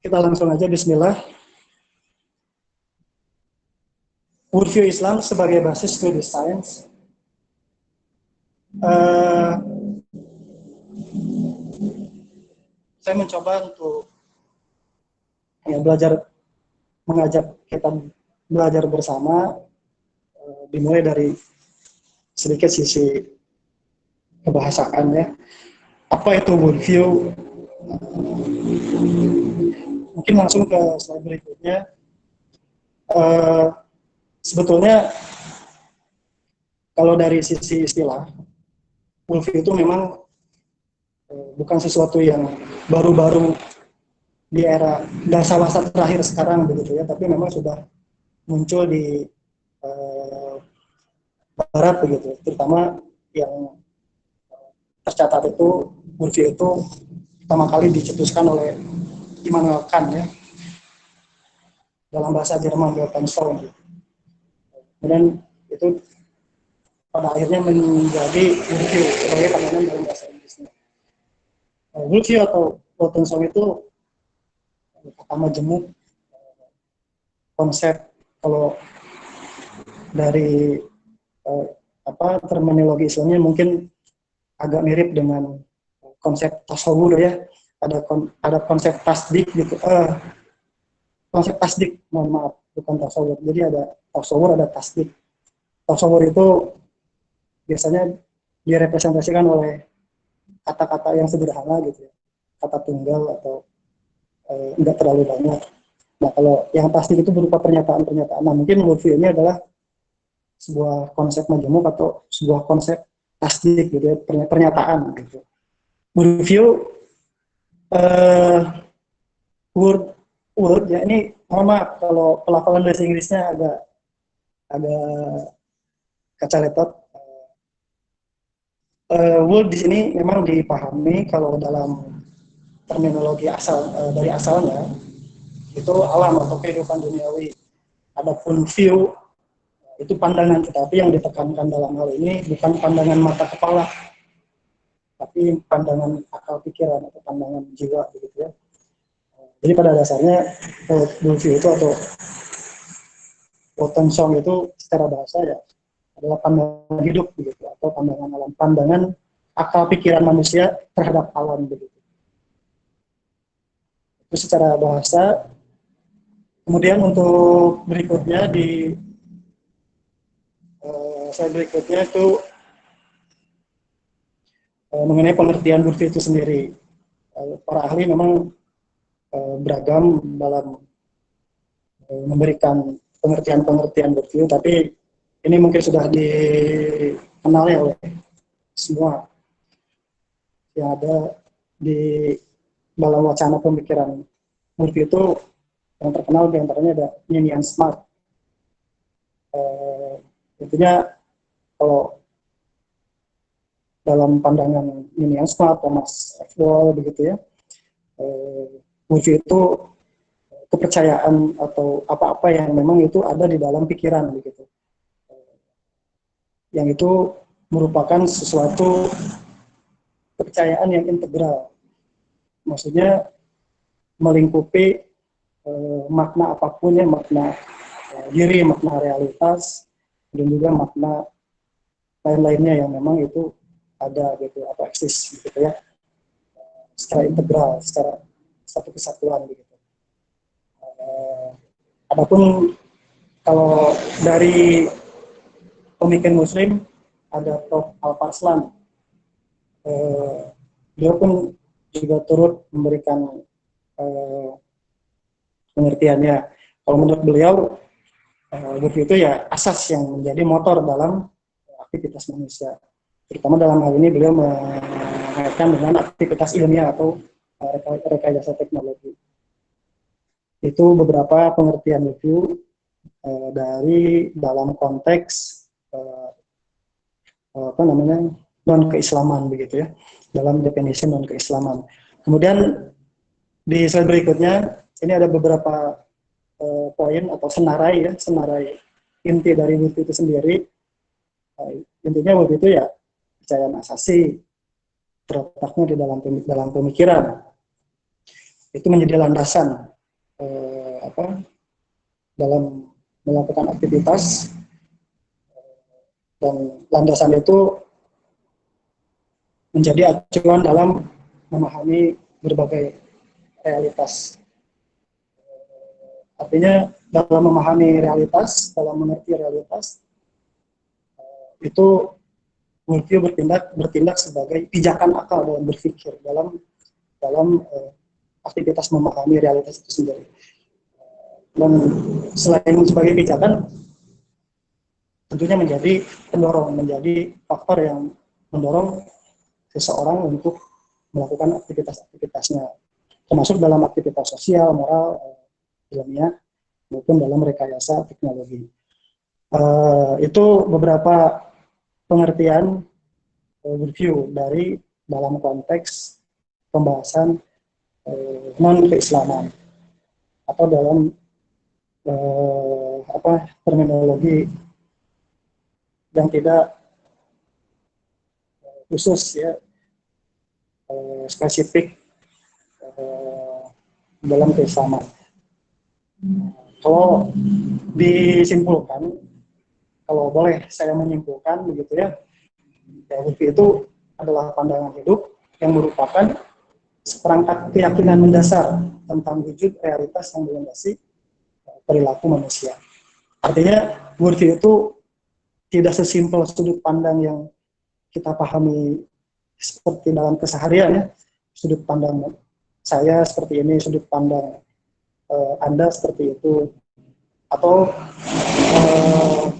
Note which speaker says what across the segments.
Speaker 1: Kita langsung aja bismillah. Worldview Islam sebagai basis studi sains. Saya mencoba untuk mengajak kita belajar bersama, dimulai dari sedikit sisi kebahasaan ya. Apa itu worldview? Mungkin langsung ke slide berikutnya. Sebetulnya kalau dari sisi istilah, worldview itu memang bukan sesuatu yang baru-baru di era dasar-dasar terakhir sekarang begitu ya, tapi memang sudah muncul di barat begitu, terutama yang tercatat itu worldview itu pertama kali dicetuskan oleh Immanuel Kant ya, dalam bahasa Jerman Weltanschauung. Kemudian itu pada akhirnya menjadi worldview sebagai pengertian dalam bahasa Inggrisnya. Worldview atau Weltanschauung itu pertama jemuk konsep, kalau dari terminologi Islamnya mungkin agak mirip dengan konsep tasawur ya, ada konsep tasdik gitu, konsep tasdik, mohon maaf, bukan tasawur. Jadi ada tasawur, ada tasdik. Tasawur itu biasanya direpresentasikan oleh kata-kata yang sederhana gitu ya, kata tunggal atau enggak terlalu banyak. Nah, kalau yang tasdik itu berupa pernyataan-pernyataan. Nah, mungkin worldview ini adalah sebuah konsep majemuk atau sebuah konsep tasdik gitu ya, pernyataan gitu. Worldview word ya, ini mohon maaf kalau pelafalan bahasa Inggrisnya agak kacaletot. Word di sini memang dipahami kalau dalam terminologi dari asalnya itu alam atau kehidupan duniawi. Adapun view itu pandangan, tetapi yang ditekankan dalam hal ini bukan pandangan mata kepala, tapi pandangan akal pikiran atau pandangan jiwa begitu ya. Jadi pada dasarnya worldview itu atau Weltanschauung itu secara bahasa ya adalah pandangan hidup begitu, atau pandangan alam, pandangan akal pikiran manusia terhadap alam begitu. Itu secara bahasa. Kemudian untuk berikutnya di slide berikutnya itu mengenai pengertian worldview itu sendiri. Para ahli memang beragam dalam memberikan pengertian worldview, tapi ini mungkin sudah dikenal ya oleh semua yang ada di dalam wacana pemikiran worldview. Itu yang terkenal diantaranya ada Ninian Smart. Intinya kalau dalam pandangan Ninian Smart, Thomas F. Wall begitu ya, worldview itu kepercayaan atau apa-apa yang memang itu ada di dalam pikiran begitu, yang itu merupakan sesuatu kepercayaan yang integral, maksudnya melingkupi makna apapun ya, makna diri, makna realitas, dan juga makna lain-lainnya yang memang itu ada gitu atau eksis gitu ya, secara integral, secara satu kesatuan begitu. Adapun kalau dari pemikir Muslim ada Prof. Al-Farslan, beliau pun juga turut memberikan pengertiannya. Kalau menurut beliau, worldview itu ya asas yang menjadi motor dalam aktivitas manusia. Terutama dalam hal ini beliau mengaitkan dengan aktivitas ilmiah atau rekayasa teknologi. Itu beberapa pengertian worldview dari dalam konteks non keislaman begitu ya, dalam definisi non keislaman. Kemudian di slide berikutnya ini ada beberapa poin atau senarai inti dari worldview itu sendiri. Intinya worldview itu ya kepercayaan asasi, terletaknya di dalam pemikiran. Itu menjadi landasan apa dalam melakukan aktivitas, dan landasan itu menjadi acuan dalam memahami berbagai realitas. Artinya dalam memahami realitas, dalam mengerti realitas, itu worldview bertindak sebagai pijakan akal dalam berpikir, dalam dalam aktivitas memahami realitas itu sendiri. Dan selain sebagai pijakan, tentunya menjadi pendorong, menjadi faktor yang mendorong seseorang untuk melakukan aktivitas-aktivitasnya, termasuk dalam aktivitas sosial, moral, ilmiah, maupun dalam rekayasa teknologi. Itu beberapa pengertian review dari dalam konteks pembahasan non-keislaman atau dalam terminologi yang tidak khusus ya, spesifik dalam keislaman. Kalau disimpulkan, kalau boleh saya menyimpulkan begitu ya, review itu adalah pandangan hidup yang merupakan seperangkat keyakinan mendasar tentang wujud realitas yang dilandasi perilaku manusia. Artinya worldview itu tidak sesimpel sudut pandang yang kita pahami seperti dalam keseharian ya, sudut pandang saya seperti ini, sudut pandang Anda seperti itu, atau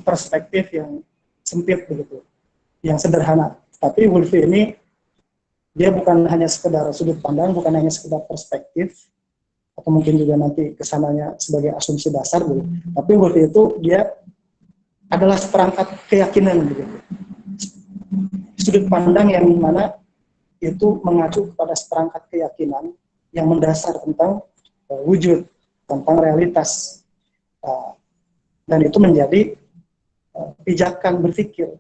Speaker 1: perspektif yang sempit begitu, yang sederhana. Tapi worldview ini dia bukan hanya sekedar sudut pandang, bukan hanya sekedar perspektif, atau mungkin juga nanti kesananya sebagai asumsi dasar gitu. Tapi worldview itu dia adalah seperangkat keyakinan begitu. Sudut pandang yang mana itu mengacu kepada seperangkat keyakinan yang mendasar tentang wujud, tentang realitas, dan itu menjadi pijakan berpikir.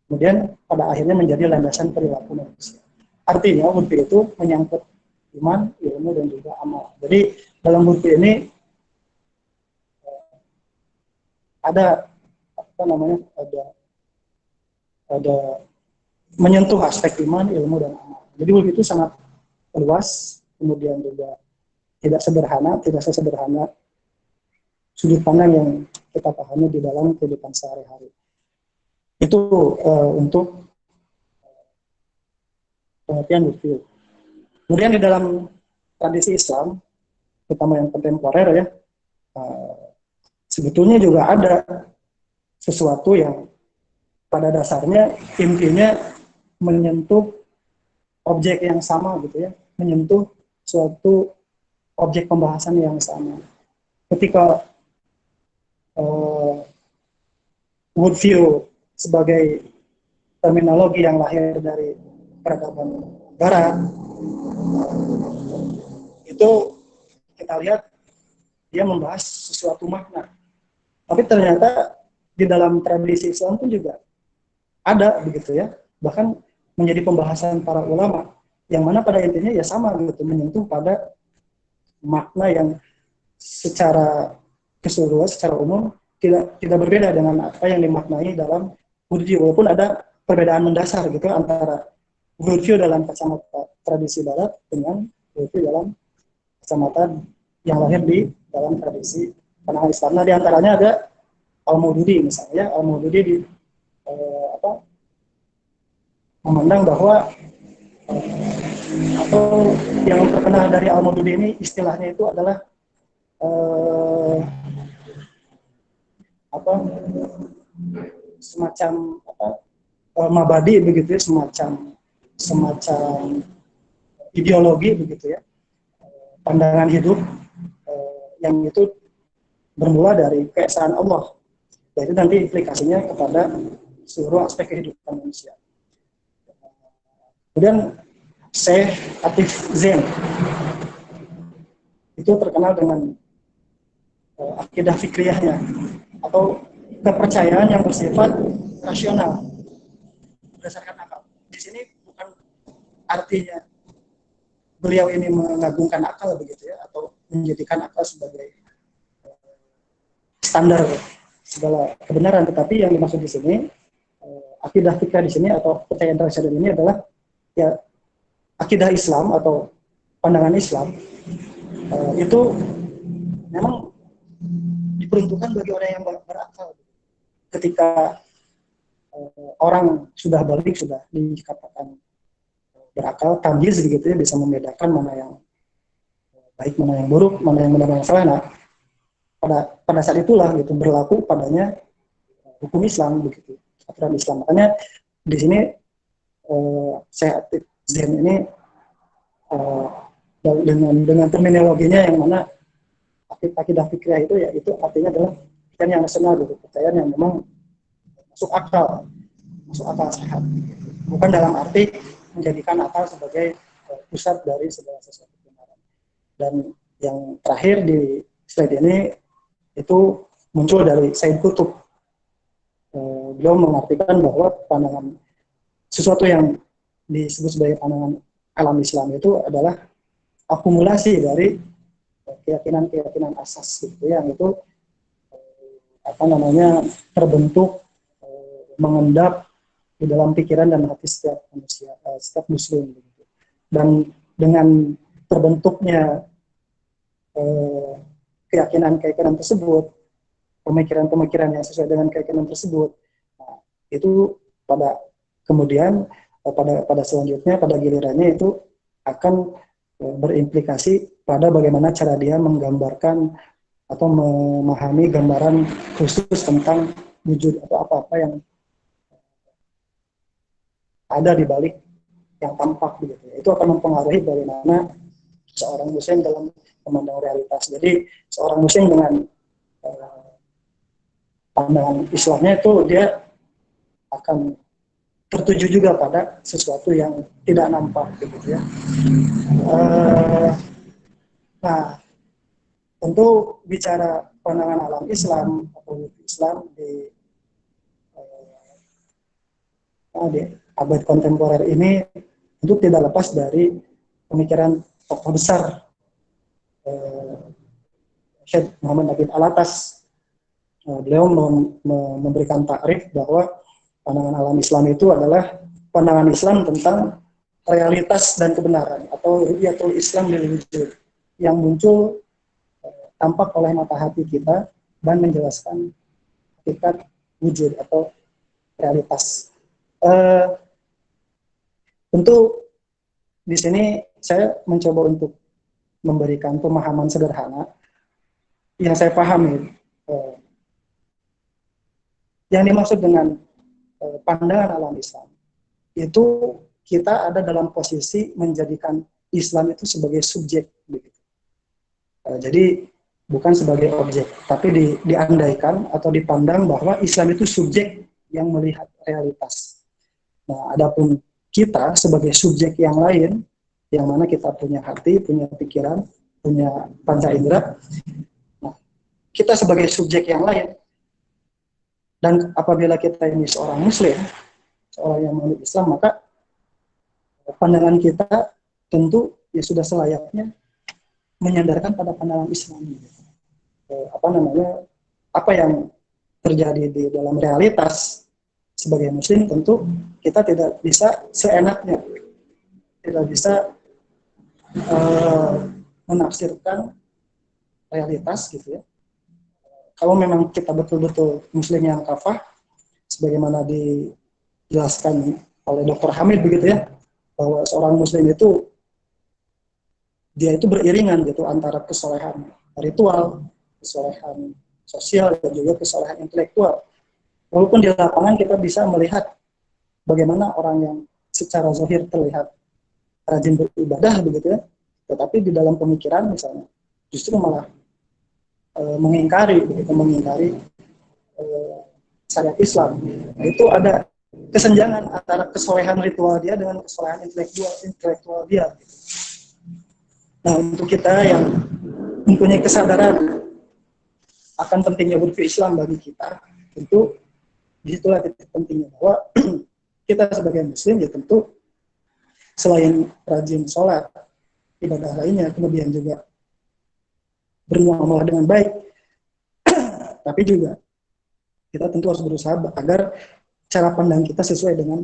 Speaker 1: Kemudian pada akhirnya menjadi landasan perilaku manusia. Artinya worldview itu menyangkut iman, ilmu, dan juga amal. Jadi dalam worldview ini ada ada menyentuh aspek iman, ilmu, dan amal. Jadi worldview itu sangat luas, kemudian juga tidak sesederhana sudut pandang yang kita pahami di dalam kehidupan sehari-hari. Itu untuk pengertian worldview. Kemudian di dalam tradisi Islam, terutama yang kontemporer ya, sebetulnya juga ada sesuatu yang pada dasarnya intinya menyentuh objek yang sama gitu ya, menyentuh suatu objek pembahasan yang sama. Ketika worldview sebagai terminologi yang lahir dari peradaban Barat, itu kita lihat dia membahas sesuatu makna. Tapi ternyata di dalam tradisi Islam pun juga ada begitu ya, bahkan menjadi pembahasan para ulama yang mana pada intinya ya sama gitu, menyentuh pada makna yang secara keseluruhan, secara umum tidak berbeda dengan apa yang dimaknai dalam worldview, walaupun ada perbedaan mendasar gitu antara worldview dalam kacamata tradisi Barat dengan worldview dalam kacamata yang lahir di dalam tradisi pandangan Islam. Nah, di antaranya ada Al-Maududi misalnya. Al-Maududi memandang bahwa atau yang terkenal dari Al-Maududi ini istilahnya itu adalah semacam mabadi begitu ya, semacam ideologi begitu ya, pandangan hidup yang itu bermula dari keesaan Allah. Jadi nanti implikasinya kepada seluruh aspek kehidupan manusia. Kemudian Syekh Atif Zain itu terkenal dengan akidah fikriyahnya atau kepercayaan yang bersifat rasional berdasarkan akal. Di sini bukan artinya beliau ini mengagungkan akal begitu ya, atau menjadikan akal sebagai standar segala kebenaran, tetapi yang dimaksud di sini akidah fikih di sini atau kepercayaan rasional ini adalah ya akidah Islam atau pandangan Islam itu memang diperuntukkan bagi orang yang berakal. Ketika orang sudah balik, sudah dikatakan berakal, tamyiz begitu ya, bisa membedakan mana yang baik, mana yang buruk, mana yang benar, mana yang salah. Nah, pada saat itulah gitu berlaku padanya hukum Islam begitu, aturan Islam. Makanya di sini Syekh Atiq ini dengan terminologinya yang mana akidah fikih itu ya itu artinya adalah kepercayaan yang rasional gitu, kepercayaan yang memang masuk akal sehat, bukan dalam arti menjadikan akal sebagai pusat dari segala sesuatu kebenaran. Dan yang terakhir di slide ini itu muncul dari Said Qutb. Beliau mengartikan bahwa pandangan sesuatu yang disebut sebagai pandangan alam Islam itu adalah akumulasi dari keyakinan-keyakinan asas gitu, yang itu terbentuk mengendap di dalam pikiran dan hati setiap manusia, setiap muslim gitu. Dan dengan terbentuknya keyakinan tersebut, pemikiran yang sesuai dengan keyakinan tersebut, nah, itu pada kemudian pada selanjutnya, pada gilirannya itu akan berimplikasi pada bagaimana cara dia menggambarkan atau memahami gambaran khusus tentang wujud atau apa-apa yang ada di balik yang tampak begitu. Itu akan mempengaruhi bagaimana seorang muslim dalam memandang realitas. Jadi seorang muslim dengan pandangan Islamnya itu dia akan tertuju juga pada sesuatu yang tidak nampak gitu ya. Nah, tentu bicara pandangan alam Islam atau Islam di abad kontemporer ini itu tidak lepas dari pemikiran tokoh besar Syekh Muhammad Nabil Alatas. Beliau memberikan takrif bahwa pandangan alam Islam itu adalah pandangan Islam tentang realitas dan kebenaran atau ru'yatul Islam lil wujud yang muncul tampak oleh mata hati kita dan menjelaskan hakikat wujud atau realitas. Tentu di sini saya mencoba untuk memberikan pemahaman sederhana yang saya pahami. Yang dimaksud dengan pandangan alam Islam itu kita ada dalam posisi menjadikan Islam itu sebagai subjek. Jadi bukan sebagai objek, tapi diandaikan atau dipandang bahwa Islam itu subjek yang melihat realitas. Nah, adapun kita sebagai subjek yang lain, yang mana kita punya hati, punya pikiran, punya panca indera. Nah, kita sebagai subjek yang lain, dan apabila kita ini seorang muslim, seorang yang menganut Islam, maka pandangan kita tentu ya sudah selayaknya menyandarkan pada pandangan Islam. Apa yang terjadi di dalam realitas sebagai muslim, tentu kita tidak bisa seenaknya, tidak bisa menafsirkan realitas gitu ya. Kalau memang kita betul-betul muslim yang kafah, sebagaimana dijelaskan oleh Dr. Hamid begitu ya, bahwa seorang muslim itu dia itu beriringan gitu antara kesolehan ritual, kesolehan sosial, dan juga kesolehan intelektual. Walaupun di lapangan kita bisa melihat bagaimana orang yang secara zahir terlihat rajin beribadah begitu ya, tetapi di dalam pemikiran misalnya justru malah mengingkari syariat Islam. Nah, itu ada kesenjangan antara kesolehan ritual dia dengan kesolehan intelektual dia. Nah, untuk kita yang mempunyai kesadaran akan pentingnya berpikir Islam bagi kita, tentu disitulah titik pentingnya bahwa kita sebagai muslim ya tentu selain rajin sholat, ibadah lainnya, kemudian juga bermuamalah dengan baik, tapi juga kita tentu harus berusaha agar cara pandang kita sesuai dengan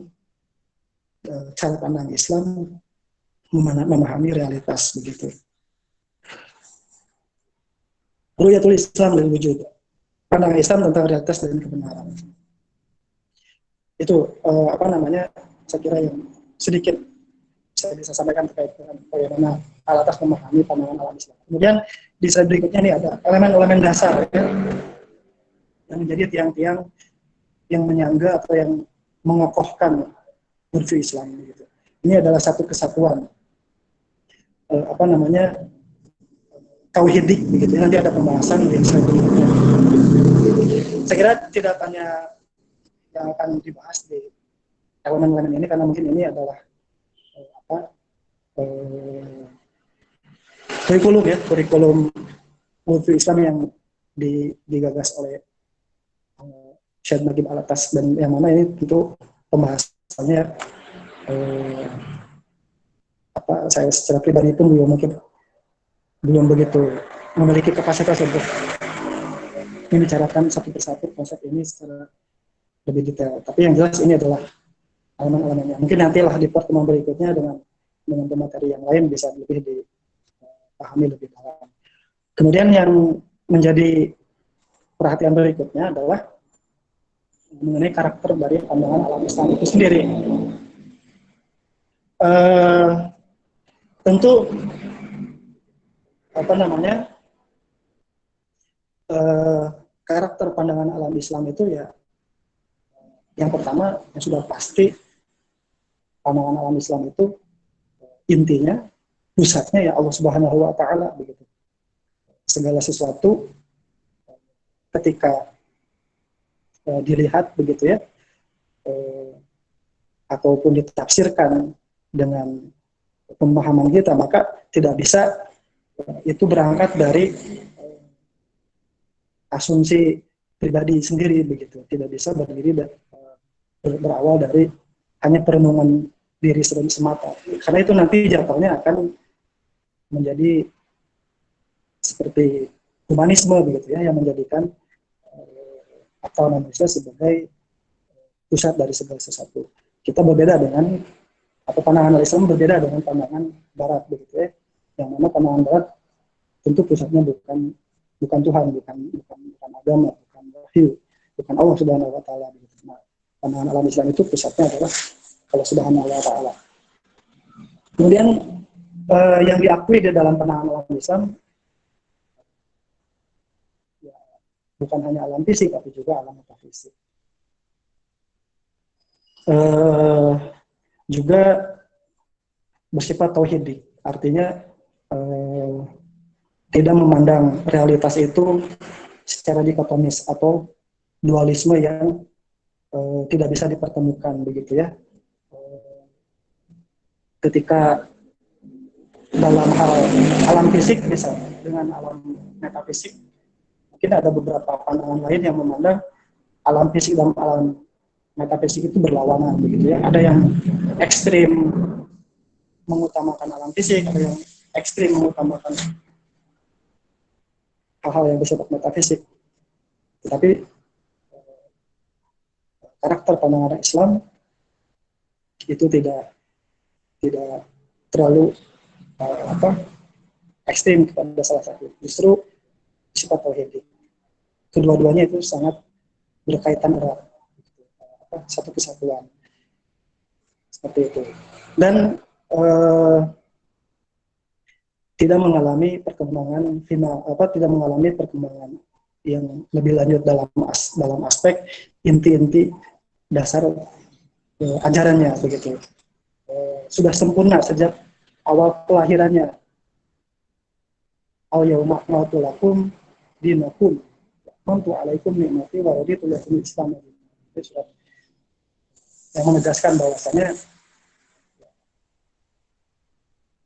Speaker 1: cara pandang Islam memahami realitas begitu. Ru'yatul Islam lil wujud, pandangan Islam tentang realitas dan kebenaran. Itu saya kira yang sedikit saya bisa sampaikan terkait dengan bagaimana alatas memahami pandangan alam Islam. Kemudian di slide berikutnya ini ada elemen-elemen dasar ya, yang menjadi tiang-tiang yang menyangga atau yang mengokohkan worldview Islam gitu. Ini adalah satu kesatuan tauhidik begitu. Nanti ada pembahasan di slide berikutnya. Saya kira tidak hanya yang akan dibahas di elemen-elemen ini, karena mungkin ini adalah kurikulum worldview Islam yang digagas oleh Syed Nagib Alatas, dan yang mana ini tentu pembahasannya saya secara pribadi pun belum begitu memiliki kapasitas untuk membicarakan satu persatu konsep ini secara lebih detail. Tapi yang jelas ini adalah elemen-elemennya. Mungkin nantilah di pertemuan berikutnya dengan materi yang lain bisa lebih dipahami lebih dalam. Kemudian yang menjadi perhatian berikutnya adalah mengenai karakter dari pandangan alam Islam itu sendiri. Tentu karakter pandangan alam Islam itu ya, yang pertama yang sudah pasti pandangan alam Islam itu intinya, pusatnya ya Allah Subhanahu wa Ta'ala begitu. Segala sesuatu ketika dilihat begitu ya, ataupun ditafsirkan dengan pemahaman kita, maka tidak bisa itu berangkat dari asumsi pribadi sendiri begitu. Tidak bisa berawal dari hanya perenungan diri semata, karena itu nanti jatuhnya akan menjadi seperti humanisme begitu ya, yang menjadikan akal manusia sebagai pusat dari segala sesuatu. Kita berbeda dengan pandangan Islam berbeda dengan pandangan Barat begitu ya, yang mana pandangan Barat tentu pusatnya bukan Tuhan, bukan agama, bukan wahyu, bukan Allah Subhanahu wa Ta'ala begitu. Nah, pandangan alam Islam itu pusatnya adalah Allah Subhanahu wa Ta'ala. Kemudian yang diakui di dalam pandangan alam Islam ya, bukan hanya alam fisik tapi juga alam metafisik. Juga bersifat tauhidik, artinya tidak memandang realitas itu secara dikotomis atau dualisme yang tidak bisa dipertemukan begitu ya. Ketika dalam hal alam fisik misalnya dengan alam metafisik, mungkin ada beberapa pandangan lain yang memandang alam fisik dan alam metafisik itu berlawanan begitu ya. Ada yang ekstrim mengutamakan alam fisik, ada yang ekstrim mengutamakan hal-hal yang bersifat metafisik. Tetapi karakter pandangan Islam itu tidak terlalu ekstrim kepada salah satu, justru sifat tauhid. Kedua-duanya itu sangat berkaitan erat, satu kesatuan seperti itu, dan tidak mengalami perkembangan final, tidak mengalami perkembangan yang lebih lanjut dalam aspek inti-inti dasar ajarannya begitu. Sudah sempurna sejak awal kelahirannya. Al yauma akmaltu lakum dinakum wa atmamtu alaikum ni'mati wa raditu lakum al-Islam. Itu sudah yang menegaskan bahwasanya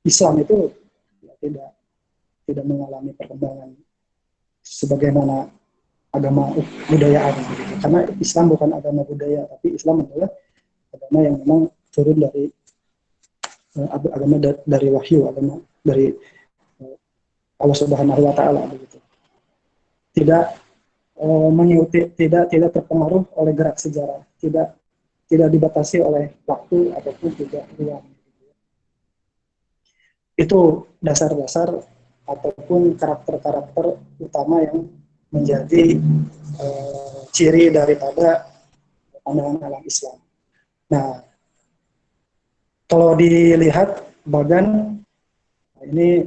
Speaker 1: Islam itu tidak mengalami perkembangan sebagaimana agama budayaan begitu. Karena Islam bukan agama budaya, tapi Islam adalah agama yang memang turun dari agama dari wahyu, agama dari Allah Subhanahu wa Ta'ala begitu. tidak mengikuti, tidak terpengaruh oleh gerak sejarah, tidak dibatasi oleh waktu ataupun juga ruang. Itu dasar-dasar ataupun karakter-karakter utama yang menjadi ciri daripada pandangan alam Islam. Nah, kalau dilihat bagan ini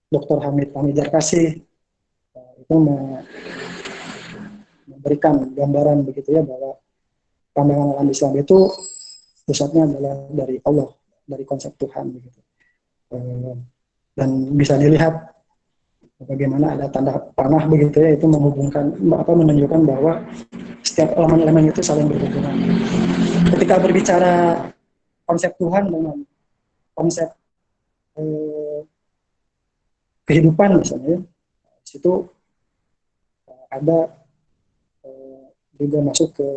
Speaker 1: Dr. Hamid Jarkasi itu memberikan gambaran begitu ya, bahwa pandangan alam Islam itu pusatnya adalah dari Allah, dari konsep Tuhan begitu. Dan bisa dilihat bagaimana ada tanda panah begitu ya, itu menghubungkan menunjukkan bahwa setiap elemen-elemen itu saling berhubungan. Ketika berbicara konsep Tuhan dengan konsep kehidupan misalnya, di situ ada juga masuk ke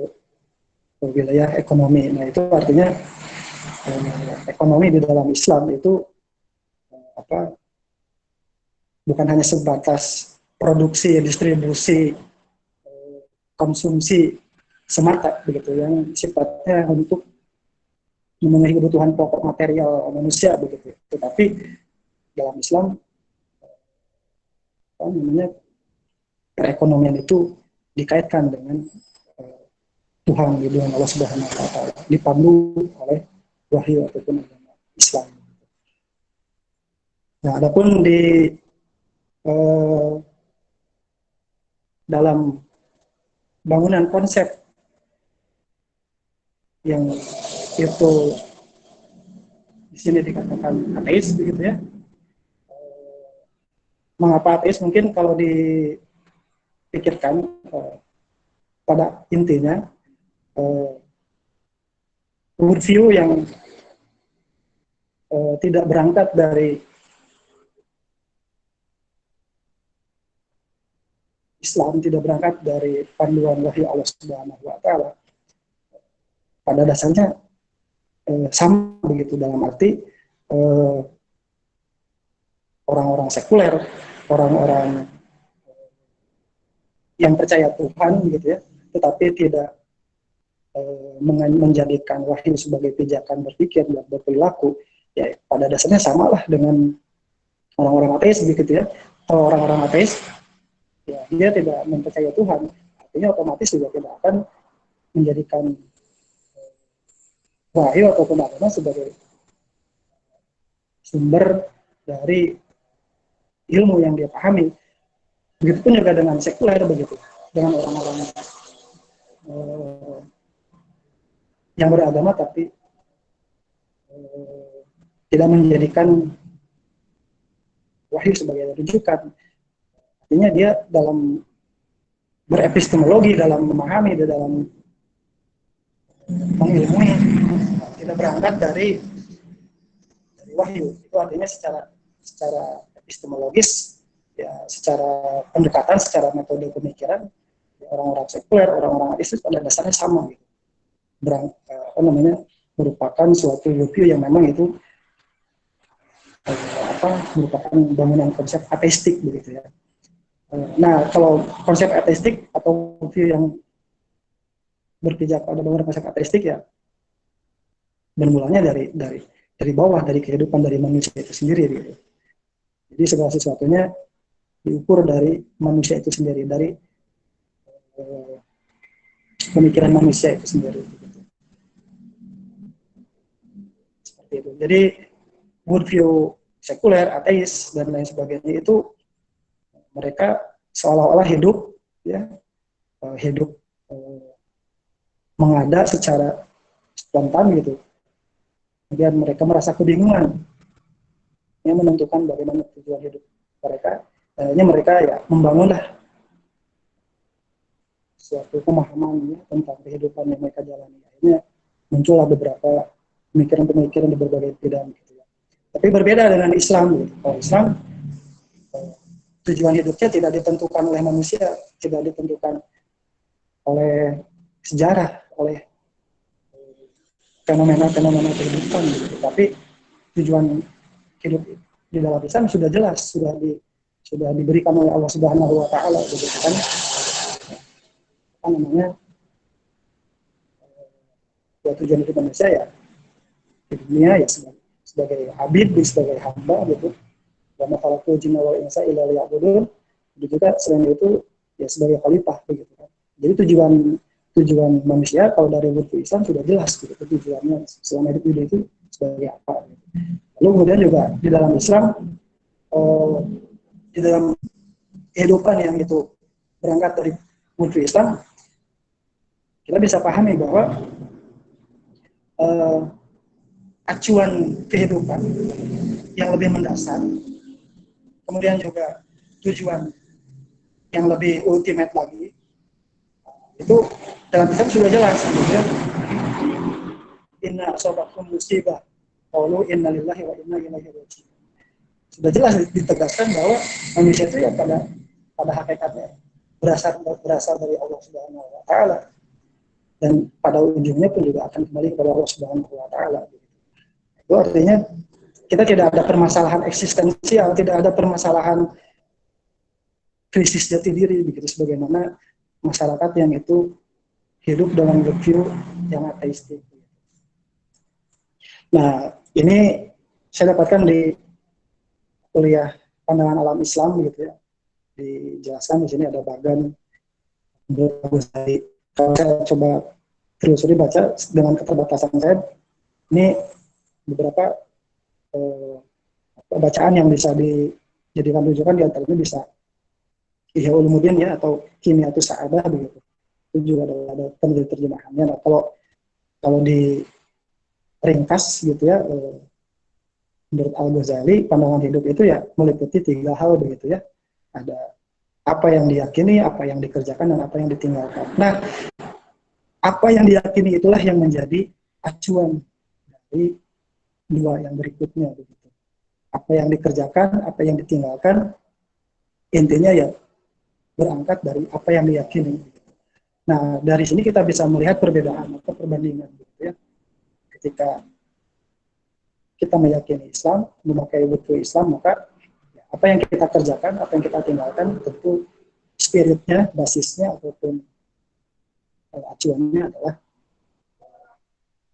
Speaker 1: wilayah ekonomi. Nah, itu artinya ekonomi di dalam Islam itu bukan hanya sebatas produksi, distribusi, konsumsi semata begitu, yang sifatnya untuk memenuhi kebutuhan pokok material manusia begitu. Tetapi dalam Islam perekonomian itu dikaitkan dengan Tuhan, dengan Allah Subhanahu wa taala, dipandu oleh wahyu ataupun agama Islam. Nah, adapun di dalam bangunan konsep yang itu di sini dikatakan ateis begitu ya. Mengapa ateis? Mungkin kalau dipikirkan pada intinya worldview yang tidak berangkat dari Islam, tidak berangkat dari panduan wahyu Allah Subhanahu wa taala, pada dasarnya sama begitu, dalam arti orang-orang sekuler, orang-orang yang percaya Tuhan gitu ya, tetapi tidak menjadikan wahyu sebagai pijakan berpikir dan berperilaku, ya pada dasarnya samalah dengan orang-orang ateis begitu ya. Kalau orang-orang ateis, ya dia tidak mempercayai Tuhan, artinya otomatis juga tidak akan menjadikan wahyu ataupun agama sebagai sumber dari ilmu yang dia pahami. Begitupun juga dengan sekuler begitu, dengan orang-orang yang beragama tapi tidak menjadikan wahyu sebagai rujukan. Artinya dia dalam berepistemologi, dalam memahami, dalam mengilmui, tidak berangkat dari wahyu. Itu artinya secara epistemologis, ya secara pendekatan, secara metode pemikiran, ya, orang-orang sekuler, orang-orang ateis pada dasarnya sama gitu. Merupakan suatu worldview yang memang itu merupakan bangunan konsep ateistik begitu ya. Nah, kalau konsep ateistik atau worldview yang berpijak pada bangunan konsep ateistik, ya bermulanya dari bawah, dari kehidupan dari manusia itu sendiri gitu. Jadi segala sesuatunya diukur dari manusia itu sendiri, dari pemikiran manusia itu sendiri gitu. Seperti itu. Jadi worldview sekuler, ateis dan lain sebagainya itu mereka seolah-olah hidup mengada secara spontan gitu. Kemudian mereka merasa kebingungan yang menentukan bagaimana tujuan hidup mereka. Akhirnya mereka ya membangunlah suatu pemahaman ya, tentang kehidupan yang mereka jalani. Akhirnya muncullah beberapa pemikiran-pemikiran di berbagai bidang gitu ya. Tapi berbeda dengan Islam gitu. Kalau Islam tujuan hidupnya tidak ditentukan oleh manusia, tidak ditentukan oleh sejarah, oleh fenomena-fenomena kehidupan gitu. Tapi tujuan hidup di dalam Islam sudah jelas, sudah diberikan oleh Allah Subhanahu wa taala gitu kan. Apa namanya? Ya, tujuan hidup manusia ya di dunia ya sebagai abid, sebagai hamba gitu. Wa ma khalaqul jinna wal insa illa liya'budun. Juga selain itu ya sebagai khalifah begitu kan. Jadi tujuan manusia kalau dari buku Islam sudah jelas gitu tujuannya selama hidup itu sebagai apa gitu. Lalu kemudian juga di dalam Islam di dalam kehidupan yang itu berangkat dari buku Islam, kita bisa pahami bahwa acuan kehidupan yang lebih mendasar, kemudian juga tujuan yang lebih ultimate lagi, itu dalam Islam sudah jelas. Kemudian inna asobakum musibah, qalu inna lillahi wa inna ilaihi raji'un. Sudah jelas ditegaskan bahwa manusia itu ya pada hakikatnya berasal dari Allah Subhanahu wa taala, dan pada ujungnya pun juga akan kembali kepada Allah Subhanahu wa taala. Itu artinya kita tidak ada permasalahan eksistensial, tidak ada permasalahan krisis jati diri begitu sebagaimana masyarakat yang itu hidup dalam worldview yang ateistik. Nah, ini saya dapatkan di kuliah pandangan alam Islam gitu ya. Dijelaskan di sini ada bagan Ghazali. Kalau saya coba telusuri baca dengan keterbatasan saya, ini beberapa bacaan yang bisa dijadikan rujukan di antaranya bisa Ihya Ulumuddin ya atau Kimyatus Sa'adah begitu. Itu juga ada terjemahannya. Nah, kalau di ringkas gitu ya, menurut Al-Ghazali pandangan hidup itu ya meliputi 3 hal begitu ya. Ada apa yang diyakini, apa yang dikerjakan, dan apa yang ditinggalkan. Nah, apa yang diyakini itulah yang menjadi acuan dari 2 yang berikutnya begitu. Apa yang dikerjakan, apa yang ditinggalkan, intinya ya berangkat dari apa yang diyakini. Nah, dari sini kita bisa melihat perbedaan atau perbandingan gitu ya. Ketika kita meyakini Islam, memakai buku Islam, maka ya, apa yang kita kerjakan, apa yang kita tinggalkan, tentu spiritnya, basisnya, ataupun acuannya adalah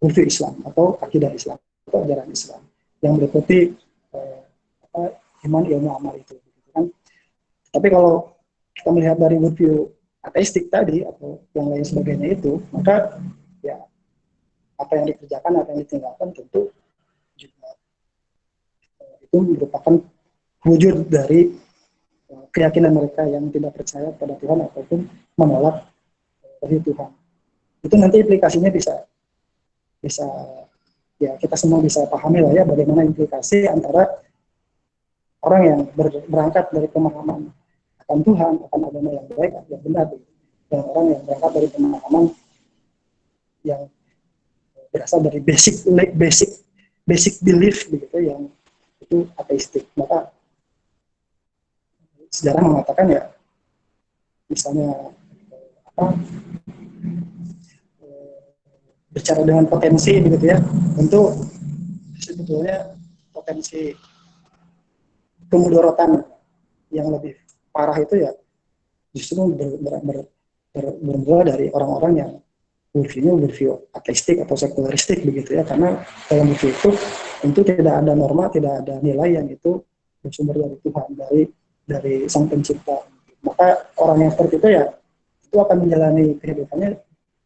Speaker 1: buku Islam atau akidah Islam atau ajaran Islam yang meliputi iman, ilmu, amal itu. Gitu kan. Tapi kalau kita melihat dari worldview ateistik tadi atau yang lain sebagainya itu, maka ya apa yang dikerjakan, apa yang ditinggalkan tentu juga itu merupakan wujud dari keyakinan mereka yang tidak percaya pada Tuhan ataupun menolak dari Tuhan. Itu nanti implikasinya bisa ya kita semua bisa pahami lah ya bagaimana implikasi antara orang yang berangkat dari pemahaman akan Tuhan, akan agama yang baik, yang benar, dan orang yang berangkat dari pemahaman yang berasal dari basic belief begitu yang itu ateistik. Maka sejarah mengatakan ya misalnya bicara dengan potensi begitu ya, tentu sebetulnya potensi kemudorotan yang lebih parah itu ya justru bermula dari orang-orang yang worldview ateistik atau sekularistik begitu ya, karena dalam buku itu tentu tidak ada norma, tidak ada nilai yang itu bersumber dari Tuhan, dari Sang Pencipta. Maka orang yang seperti itu ya itu akan menjalani kehidupannya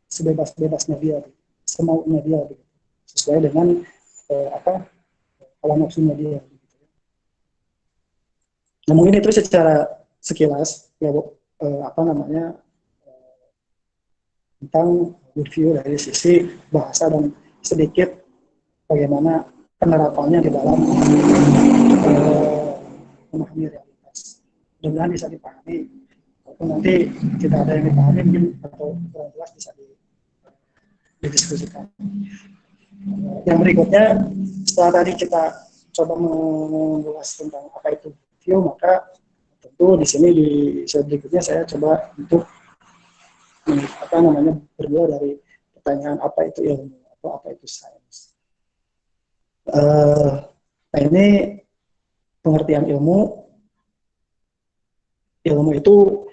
Speaker 1: sebebas-bebasnya dia, semaunya dia, sesuai dengan hawa nafsunya dia. Nah, mungkin itu secara sekilas ya tentang review dari sisi bahasa dan sedikit bagaimana penerapannya di dalam memahami realitas. Mudah-mudahan bisa dipahami. Walaupun nanti tidak ada yang dipahami mungkin atau kurang jelas bisa didiskusikan. Yang berikutnya, setelah tadi kita coba mengulas tentang apa itu review, maka tentu di sini di slide berikutnya saya coba untuk berdua dari pertanyaan apa itu ilmu atau apa itu sains. Nah, ini pengertian ilmu ilmu itu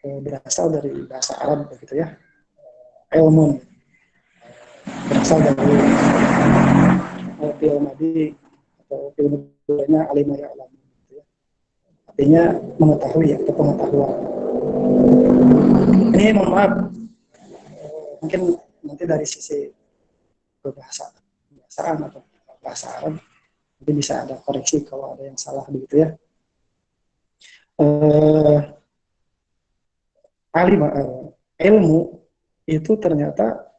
Speaker 1: berasal dari bahasa Arab begitu ya. Ilmu berasal dari fi'il madi atau fi'il mudhari'nya alima ya'lam gitu ya. Artinya mengetahui atau pengetahuan. Ini mohon maaf, mungkin nanti dari sisi bahasaan atau bahasa Arab nanti bisa ada koreksi kalau ada yang salah begitu ya. Ilmu itu ternyata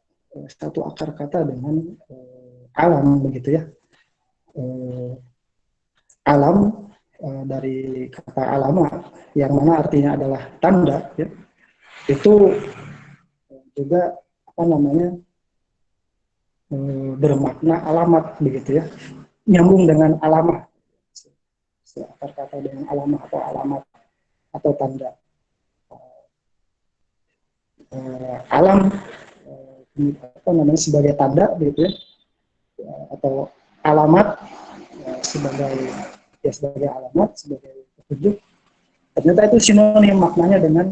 Speaker 1: satu akar kata dengan alam begitu ya. Alam dari kata alama yang mana artinya adalah tanda ya, itu juga apa namanya bermakna alamat begitu ya, nyambung dengan alamah, akar kata dengan alamah atau alamat atau tanda. Alam apa namanya sebagai tanda begitu ya, atau alamat sebagai alamat, sebagai petunjuk. Ternyata itu sinonim maknanya dengan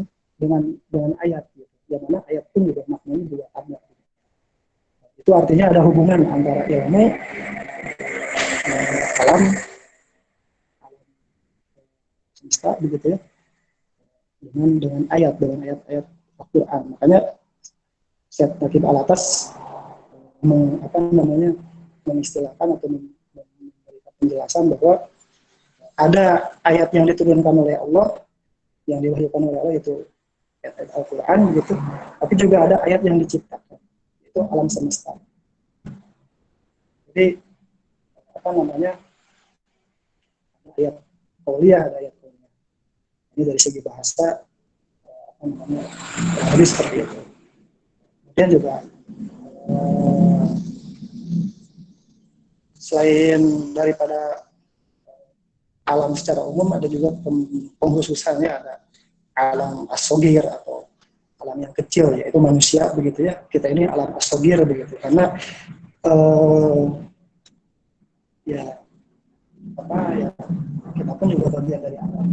Speaker 1: ayat gitu. Yang mana ayat pun juga maknanya juga ada. Itu artinya ada hubungan antara ilmu alam semesta begitu ya, dengan ayat-ayat Al-Quran. Makanya Syekh Naqib Al-Atas mengistilahkan atau memberikan penjelasan bahwa ada ayat yang diturunkan oleh Allah, yang diwahyukan oleh Allah, itu ayat Al-Quran gitu, tapi juga ada ayat yang diciptakan, itu alam semesta. Jadi apa namanya, ayat qauliyah, ada ayat qauliyah. Ini dari segi bahasa apa namanya, ini seperti itu. Kemudian juga selain daripada alam secara umum, ada juga pengkhususannya, ada alam as-sogir atau alam yang kecil, yaitu manusia begitu ya. Kita ini alam as-sogir begitu, karena ya apa ya, kita pun juga bagian dari alam.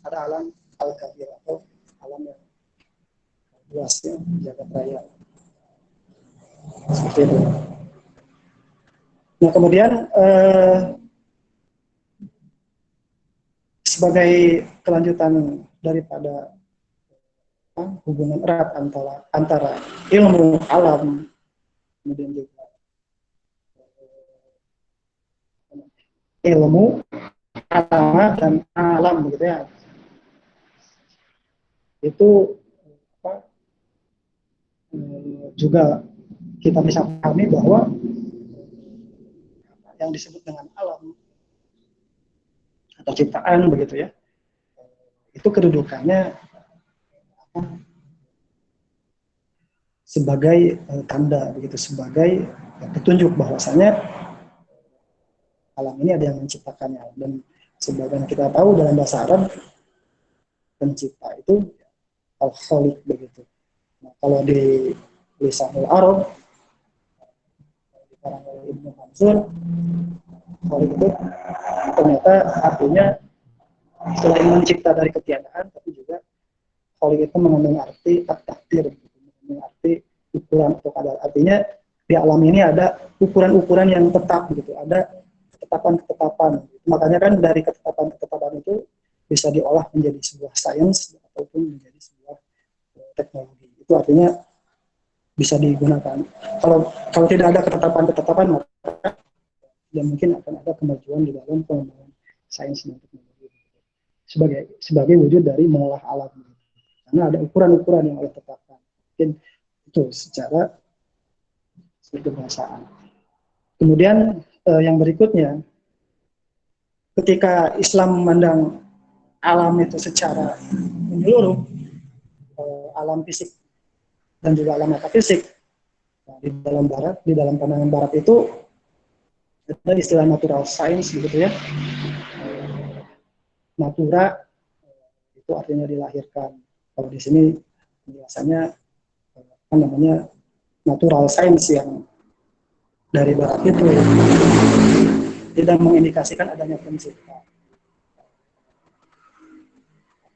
Speaker 1: Ada alam al-kabir atau alam yang luasnya jagat raya seperti itu. Nah kemudian sebagai kelanjutan daripada hubungan erat antara ilmu alam kemudian juga ilmu alam dan alam begitu ya, itu juga kita bisa pahami bahwa yang disebut dengan alam atau ciptaan begitu ya, itu kedudukannya sebagai tanda begitu, sebagai petunjuk bahwasanya alam ini ada yang menciptakannya. Dan sebagaimana kita tahu dalam bahasa Arab, pencipta itu al-khaliq begitu. Nah, kalau di lisanul Arab dikarang oleh Ibnu Mansur, khaliq itu ternyata artinya selain mencipta dari ketiadaan, tapi juga khaliq itu mengandung arti at-takdir, mengandung arti ukuran atau kadar. Artinya di alam ini ada ukuran-ukuran yang tetap begitu, ada ketetapan-ketetapan. Makanya kan dari ketetapan-ketetapan itu bisa diolah menjadi sebuah sains ataupun menjadi sebuah teknologi. Itu artinya bisa digunakan. Kalau tidak ada ketetapan-ketetapan, maka ya mungkin akan ada kemajuan di dalam pengembangan sains dan teknologi sebagai wujud dari mengolah alam. Karena ada ukuran-ukuran yang Allah tetapkan. Mungkin itu secara kebahasaan. Kemudian yang berikutnya, ketika Islam memandang alam itu secara menyeluruh, alam fisik dan juga alam metafisik, nah, di dalam pandangan Barat itu ada istilah natural science begitu ya. Natura itu artinya dilahirkan. Kalau di sini biasanya apa namanya, natural science yang dari Barat itu tidak mengindikasikan adanya pencipta.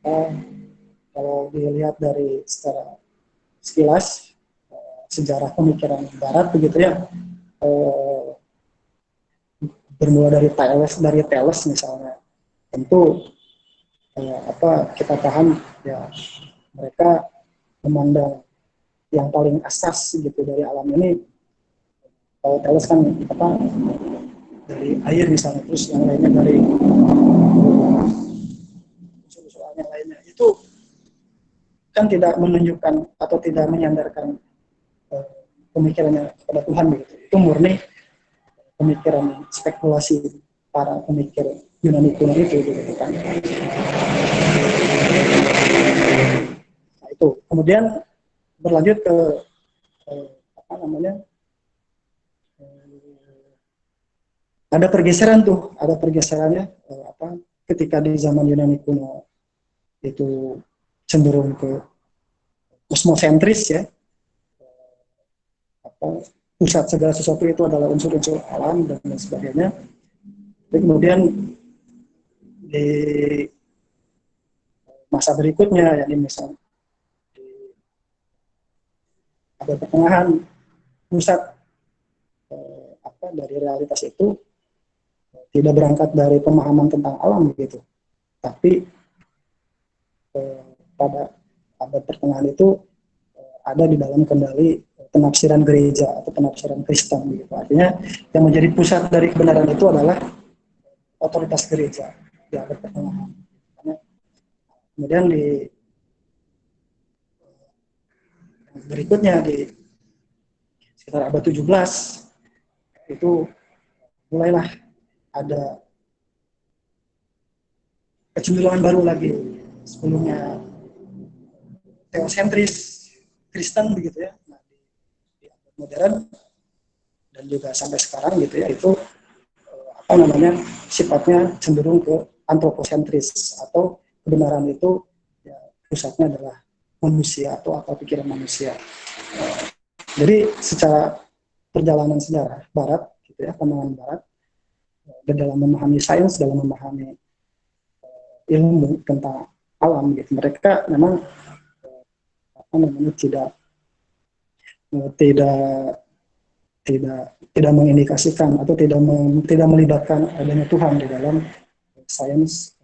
Speaker 1: uh, kalau dilihat dari secara sekilas sejarah pemikiran Barat begitu ya, uh, bermula dari Thales misalnya, tentu kita paham ya, mereka memandang yang paling asas gitu dari alam ini. Kalau Thales kan dari air misalnya, terus yang lainnya dari unsur-unsur yang lainnya, itu kan tidak menunjukkan atau tidak menyandarkan uh, pemikirannya kepada Tuhan begitu. Itu murni pemikiran spekulasi para pemikir Yunani kuno itu gitu kan. Nah, itu kemudian berlanjut ke apa namanya, ada pergeseran tuh, ada pergeserannya ketika di zaman Yunani kuno itu cenderung ke kosmosentris ya, pusat segala sesuatu itu adalah unsur-unsur alam dan lain sebagainya. Jadi kemudian di masa berikutnya, yakni misalnya di abad pertengahan, pusat dari realitas itu tidak berangkat dari pemahaman tentang alam gitu, tapi pada abad pertengahan itu ada di dalam kendali penafsiran gereja atau penafsiran Kristen gitu. Artinya yang menjadi pusat dari kebenaran itu adalah otoritas gereja di abad pertengahan. Kemudian di berikutnya di sekitar abad 17 itu mulailah ada kecenderungan baru lagi. Sebelumnya teosentris Kristen begitu ya. Nah, di abad modern dan juga sampai sekarang gitu ya, itu sifatnya cenderung ke antroposentris, atau kebenaran itu ya, pusatnya adalah manusia atau apa pikiran manusia. Jadi secara perjalanan sejarah Barat gitu ya, pandangan Barat dan dalam memahami sains, dalam memahami ilmu tentang alam gitu, mereka memang tidak tidak tidak mengindikasikan atau tidak melibatkan adanya Tuhan di dalam sains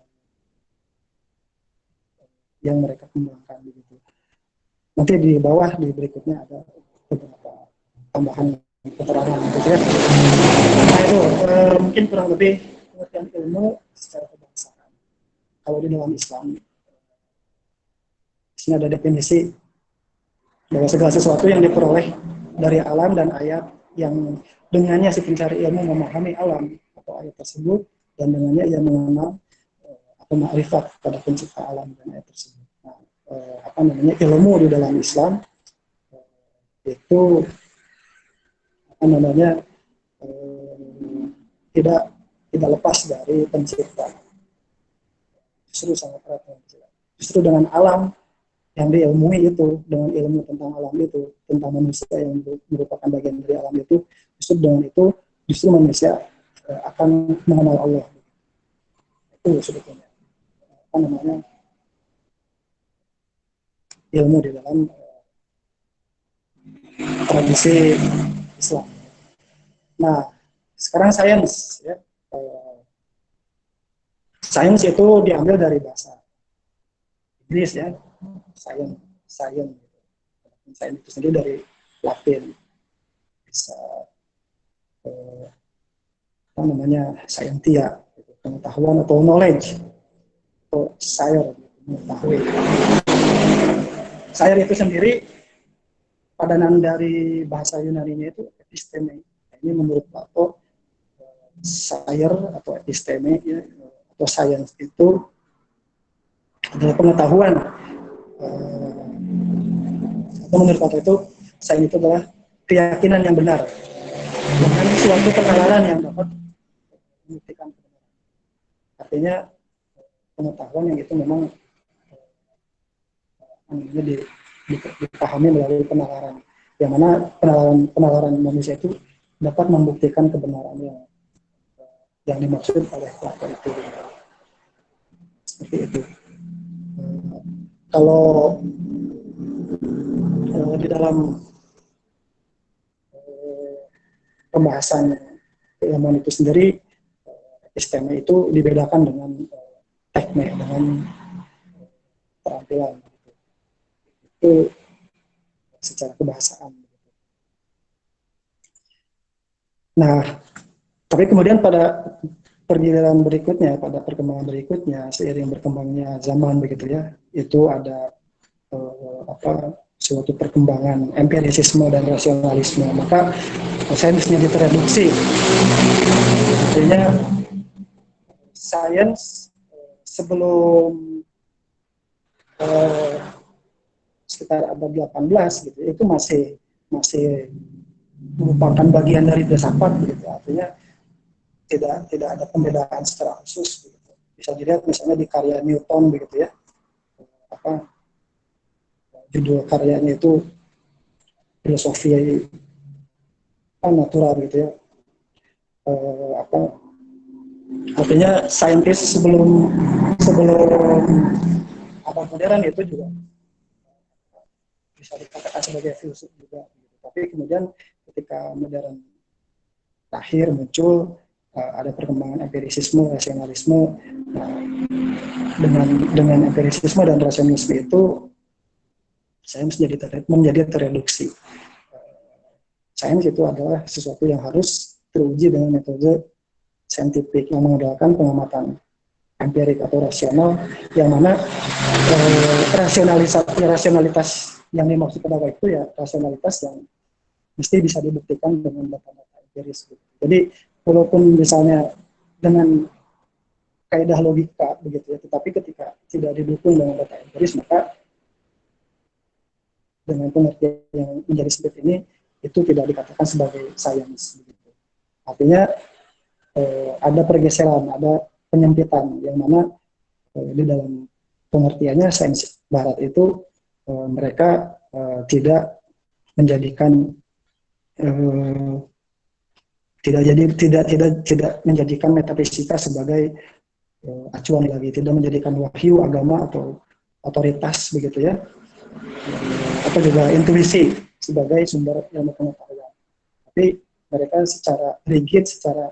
Speaker 1: yang mereka kembangkan begitu. Nanti di bawah di berikutnya ada beberapa tambahan keterangan gitu ya. Nah itu mungkin kurang lebih pengertian ilmu secara kebangsaan. Kalau di dalam Islam, di sini ada definisi bahwa segala sesuatu yang diperoleh dari alam dan ayat yang dengannya si pencari ilmu memahami alam atau ayat tersebut, dan dengannya ia mengenal atau ma'rifat pada pencipta alam dan ayat tersebut. Nah, ilmu di dalam Islam itu tidak tidak lepas dari pencipta. Justru sangat erat dengan pencipta. Justru dengan alam yang diilmui itu, dengan ilmu tentang alam itu, tentang manusia yang merupakan bagian dari alam itu, justru dengan itu justru manusia akan mengenal Allah. Itu sebetulnya ilmu di dalam tradisi Islam. Nah, sekarang sains ya. Sains itu diambil dari bahasa Inggris ya, sains itu sendiri dari Latin, bisa scientia, pengetahuan atau knowledge, atau science, mengetahui. Science itu sendiri padanan dari bahasa Yunani itu episteme. Ini menurut Plato, science atau episteme ya, atau science itu adalah pengetahuan. Atau menurut Plato itu science itu adalah keyakinan yang benar dengan suatu penalaran yang dapat membuktikan kebenaran. Artinya pengetahuan yang itu memang dipahami melalui penalaran, yang mana penalaran manusia itu dapat membuktikan kebenaran yang dimaksud oleh Plato itu. Seperti itu. kalau di dalam pembahasan keilmuan itu sendiri, episteme itu dibedakan dengan teknik, dengan keterampilan. Itu secara kebahasaan. Nah, tapi kemudian pada pergiliran berikutnya, pada perkembangan berikutnya, seiring berkembangnya zaman begitu ya, itu ada suatu perkembangan empirisisme dan rasionalisme. Maka sains menjadi tereduksi. Artinya sains sebelum sekitar abad 18 gitu, itu masih merupakan bagian dari filsafat gitu. Artinya tidak ada pembedaan secara khusus gitu. Bisa dilihat misalnya di karya Newton begitu ya, apa judul karyanya itu filosofi natural gitu ya, apa artinya saintis sebelum abad modern itu juga bisa dikatakan sebagai filsuf juga gitu. Tapi kemudian ketika modern lahir muncul ada perkembangan empirisisme, rasionalisme. Dengan empirisisme dan rasionalisme itu saya menjadi tereduksi. Sains itu adalah sesuatu yang harus teruji dengan metode saintifik yang mengandalkan pengamatan empirik atau rasional, yang mana rasionalitas yang dimaksud pada itu ya rasionalitas yang mesti bisa dibuktikan dengan data-data empiris. Jadi walaupun misalnya dengan kaidah logika begitu ya, tetapi ketika tidak didukung dengan data empiris, maka dengan pengertian yang menjadi sempit ini itu tidak dikatakan sebagai sains. Artinya ada pergeseran, ada penyempitan yang mana di dalam pengertiannya sains Barat itu mereka tidak menjadikan tidak menjadikan metafisika sebagai acuan lagi, tidak menjadikan wahyu agama atau otoritas begitu ya, atau juga intuisi sebagai sumber ilmu pengetahuan. Tapi mereka secara rigid, secara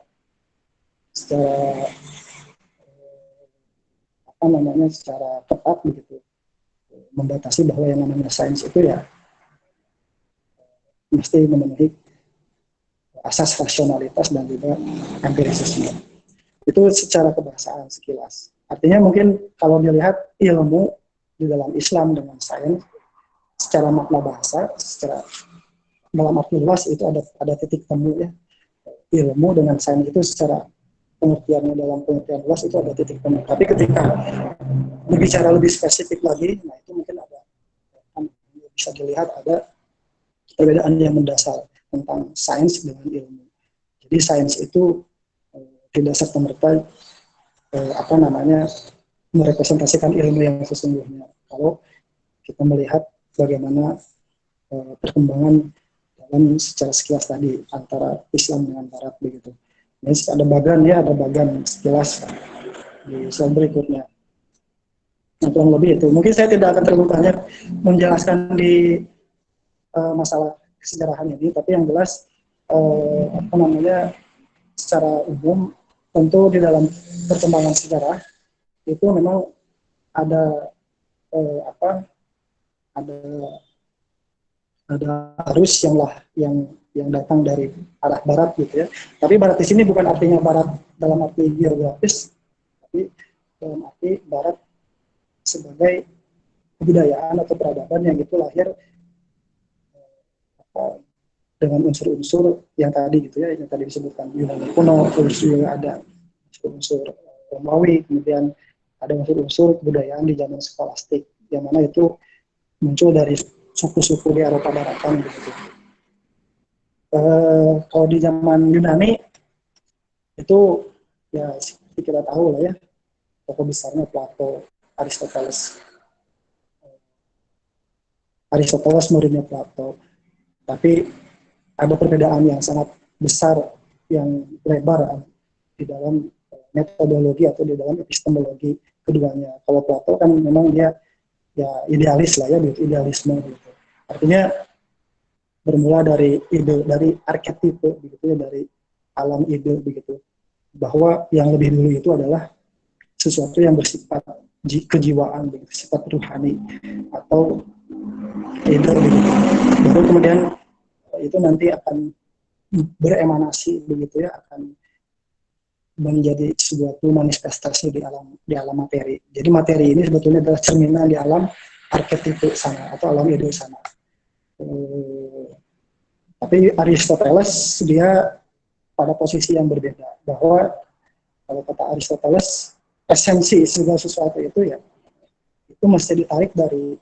Speaker 1: secara ketat begitu membatasi bahwa yang namanya sains itu ya mesti memenuhi asas rasionalitas dan juga empirisisme. Itu secara kebahasaan sekilas. Artinya mungkin kalau dilihat ilmu di dalam Islam dengan sains secara makna bahasa, secara dalam arti luas itu ada titik temu ya. Ilmu dengan sains itu secara pengertiannya dalam pengertian luas itu ada titik temu. Tapi ketika berbicara lebih spesifik lagi, nah itu mungkin ada bisa dilihat ada perbedaan yang mendasar tentang sains dengan ilmu. Jadi sains itu tidak serta-merta merepresentasikan ilmu yang sesungguhnya. Kalau kita melihat bagaimana perkembangan dalam secara sekilas tadi antara Islam dengan Barat begitu. Ini ada bagan sekilas di slide berikutnya. Nah, kurang lebih itu. Mungkin saya tidak akan terlalu banyak menjelaskan di masalah kesejarahan ini, tapi yang jelas secara umum tentu di dalam perkembangan sejarah itu memang ada ada arus yang datang dari arah barat gitu ya. Tapi barat di sini bukan artinya barat dalam arti geografis, tapi dalam arti barat sebagai kebudayaan atau peradaban yang itu lahir dengan unsur-unsur yang tadi gitu ya, yang tadi disebutkan Yunani kuno, terus juga ada unsur Romawi, kemudian ada unsur-unsur kebudayaan di zaman skolastik, yang mana itu muncul dari suku-suku di Eropa Daratan gitu. Kalau di zaman Yunani itu ya seperti kita tahu lah ya, tokoh besarnya Plato, Aristoteles muridnya Plato. Tapi ada perbedaan yang sangat besar, yang lebar di dalam metodologi atau di dalam epistemologi keduanya. Kalau Plato kan memang dia ya idealis lah ya, gitu, idealisme gitu. Artinya bermula dari ide, dari arketipe begitu ya, dari alam ide begitu, bahwa yang lebih dulu itu adalah sesuatu yang bersifat kejiwaan begitu, sifat ruhani atau ide begitu. Baru kemudian itu nanti akan beremanasi begitu ya, akan menjadi suatu manifestasi di alam materi. Jadi materi ini sebetulnya adalah cerminan di alam arketipe sana atau alam ide sana. Tapi Aristoteles dia pada posisi yang berbeda, bahwa kalau kata Aristoteles esensi segala sesuatu itu ya itu mesti ditarik dari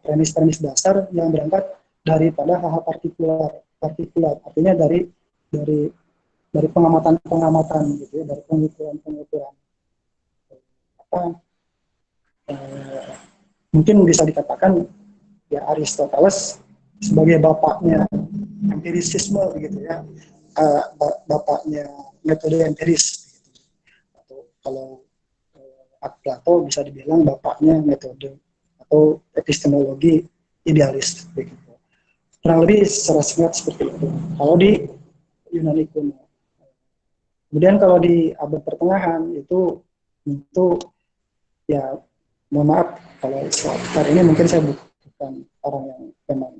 Speaker 1: premis-premis dasar yang berangkat daripada hal-hal partikular, artinya dari dari pengamatan-pengamatan gitu ya, dari pengukuran-pengukuran. Apa mungkin bisa dikatakan ya Aristoteles sebagai bapaknya empirisisme gitu ya, bapaknya metode empiris gitu. Atau kalau Plato bisa dibilang bapaknya metode atau epistemologi idealis begitu. Kurang lebih secara singkat seperti itu kalau di Yunani kuno. Kemudian kalau di abad pertengahan itu ya mohon maaf kalau saat ini mungkin saya bukan orang yang memang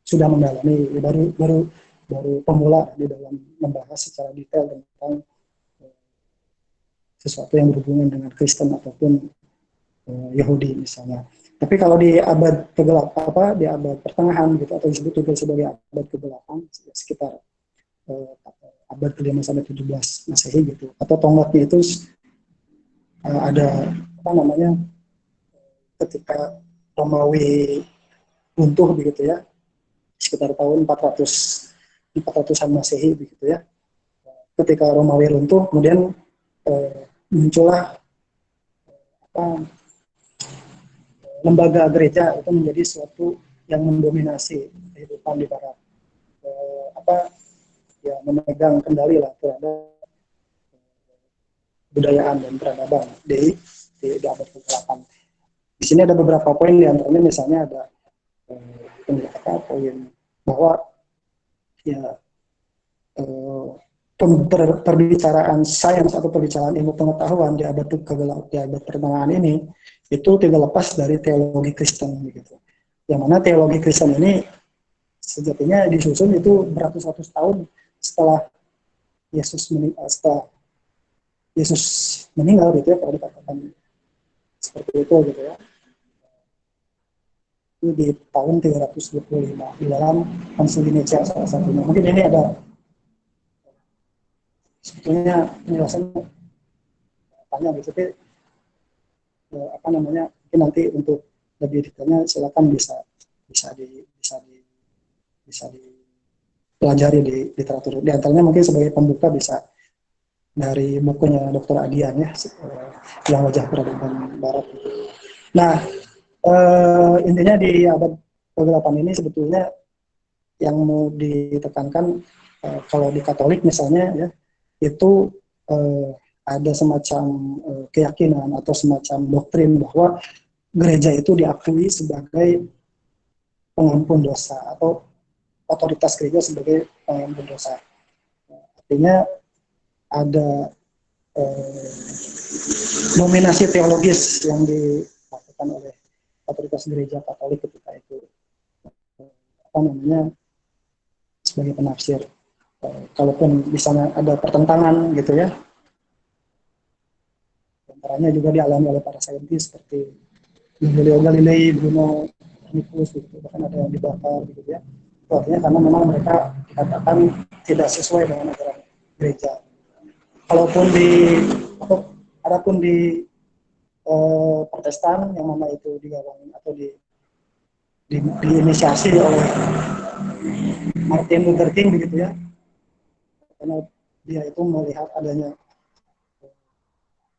Speaker 1: sudah mendalami, baru baru baru pemula di dalam membahas secara detail tentang sesuatu yang berhubungan dengan Kristen ataupun Yahudi misalnya. Tapi kalau di abad di abad pertengahan gitu, atau disebut juga sebagai abad ke-8 sekitar abad ke-5 sampai 17 Masehi gitu. Atau tonggaknya itu ada apa namanya, ketika Romawi runtuh begitu ya, sekitar tahun 400-an Masehi begitu ya. Ketika Romawi runtuh, kemudian muncullah lembaga gereja itu menjadi suatu yang mendominasi kehidupan di Barat, ya memegang kendali lah terhadap budayaan dan peradaban di abad ke-8. Di sini ada beberapa poin, di antaranya misalnya ada poin bahwa ya perbicaraan sains atau perbicaraan ilmu pengetahuan di abad pertengahan ini itu tidak lepas dari teologi Kristen begitu. Yang mana teologi Kristen ini sejatinya disusun itu beratus-ratus tahun setelah Yesus meninggal gitu ya, kalau dikatakan seperti itu gitu ya. Itu di tahun 325 di dalam Konsili Nicea salah satunya. Mungkin ini ada sebetulnya penjelasannya tanya gitu, tapi apa namanya, mungkin nanti untuk lebih detailnya silakan bisa dipelajari di literatur. Di antaranya mungkin sebagai pembuka bisa dari bukunya Dr. Adian ya, yang wajah peradaban Barat. Nah, intinya di abad ke-8 ini sebetulnya yang mau ditekankan kalau di Katolik misalnya ya, itu ada semacam keyakinan atau semacam doktrin bahwa gereja itu diakui sebagai pengampun dosa atau otoritas gereja sebagai pengampun dosa. Artinya ada nominasi teologis yang dilakukan oleh otoritas gereja Katolik ketika itu, apa namanya, sebagai penafsir. Kalaupun misalnya ada pertentangan gitu ya, antaranya juga dialami oleh para saintis seperti Galileo Galilei, Bruno Copernicus gitu, bahkan ada yang dibakar gitu ya. Itu artinya karena memang mereka dikatakan tidak sesuai dengan ajaran gereja. Kalaupun adapun di Protestan yang mana itu digawangi atau diinisiasi oleh Martin Luther King begitu ya, karena dia itu melihat adanya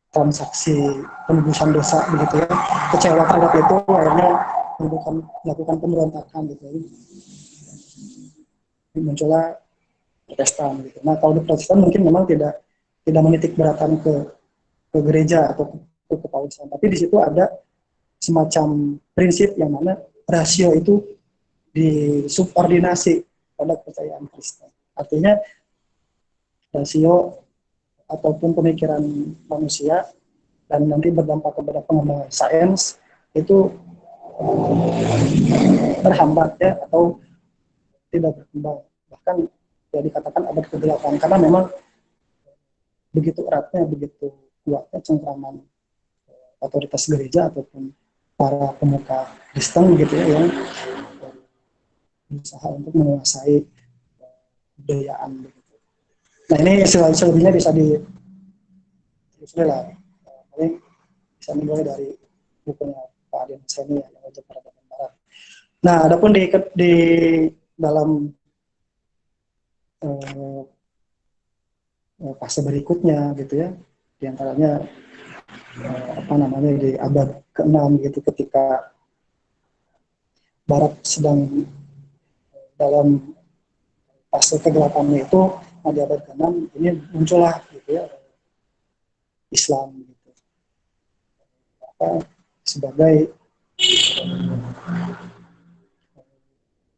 Speaker 1: transaksi penebusan dosa begitu ya, kecewa terhadap itu, akhirnya melakukan pemberontakan gitu ya. Muncullah Protestan gitu. Nah kalau di Protestan mungkin memang tidak menitik beratkan ke gereja atau ke kepausan, tapi di situ ada semacam prinsip yang mana rasio itu disubordinasi pada kepercayaan Kristen. Artinya rasio ataupun pemikiran manusia dan nanti berdampak kepada pengembangan sains itu terhambat ya, atau tidak berkembang, bahkan ya dikatakan abad ke-8 karena memang begitu eratnya, begitu kuatnya cengkraman otoritas gereja ataupun para pemuka Kristen gitu ya, yang berusaha untuk menguasai budayaan begitu. Nah ini selebihnya bisa lah, paling bisa dimulai dari bukunya Pak Adian Seni yang wajib peradaban Barat. Nah adapun di dalam fase berikutnya gitu ya, diantaranya di abad ke-6 gitu, ketika Barat sedang dalam fase kegelapannya itu, di abad ke-6 ini muncullah gitu ya Islam gitu,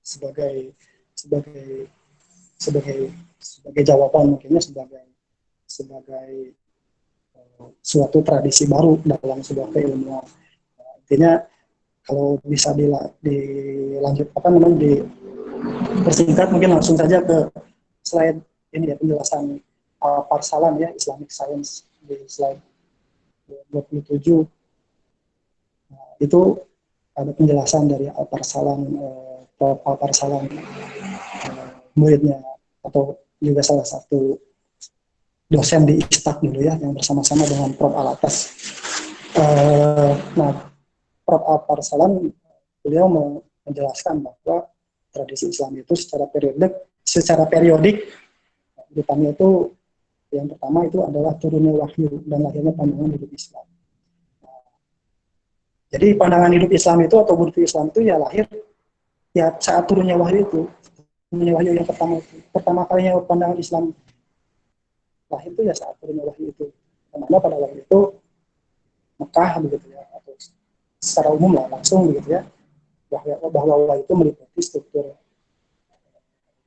Speaker 1: sebagai jawaban, mungkinnya sebagai suatu tradisi baru dalam sebuah keilmuan. Intinya kalau bisa dilanjut dipersingkat, mungkin langsung saja ke slide ini ya, penjelasan Al-Parsalan ya, Islamic Science, di slide 27. Nah, itu ada penjelasan dari Al-Parsalan, Prof. Al-Parsalan, muridnya atau juga salah satu dosen di ISTAK dulu ya, yang bersama-sama dengan Prof. Alatas. Nah, Prof. Al-Parsalan beliau menjelaskan bahwa tradisi Islam itu secara periodik utamanya itu, yang pertama itu adalah turunnya wahyu dan lahirnya pandangan hidup Islam. Jadi pandangan hidup Islam itu atau budaya Islam itu ya lahir ya saat turunnya wahyu itu. Turunnya wahyu yang pertama kalinya pandangan Islam lahir itu ya saat turunnya wahyu itu. Karena pada waktu itu Mekah begitu ya, atau secara umum lah langsung begitu ya, bahwa wahyu itu meliputi struktur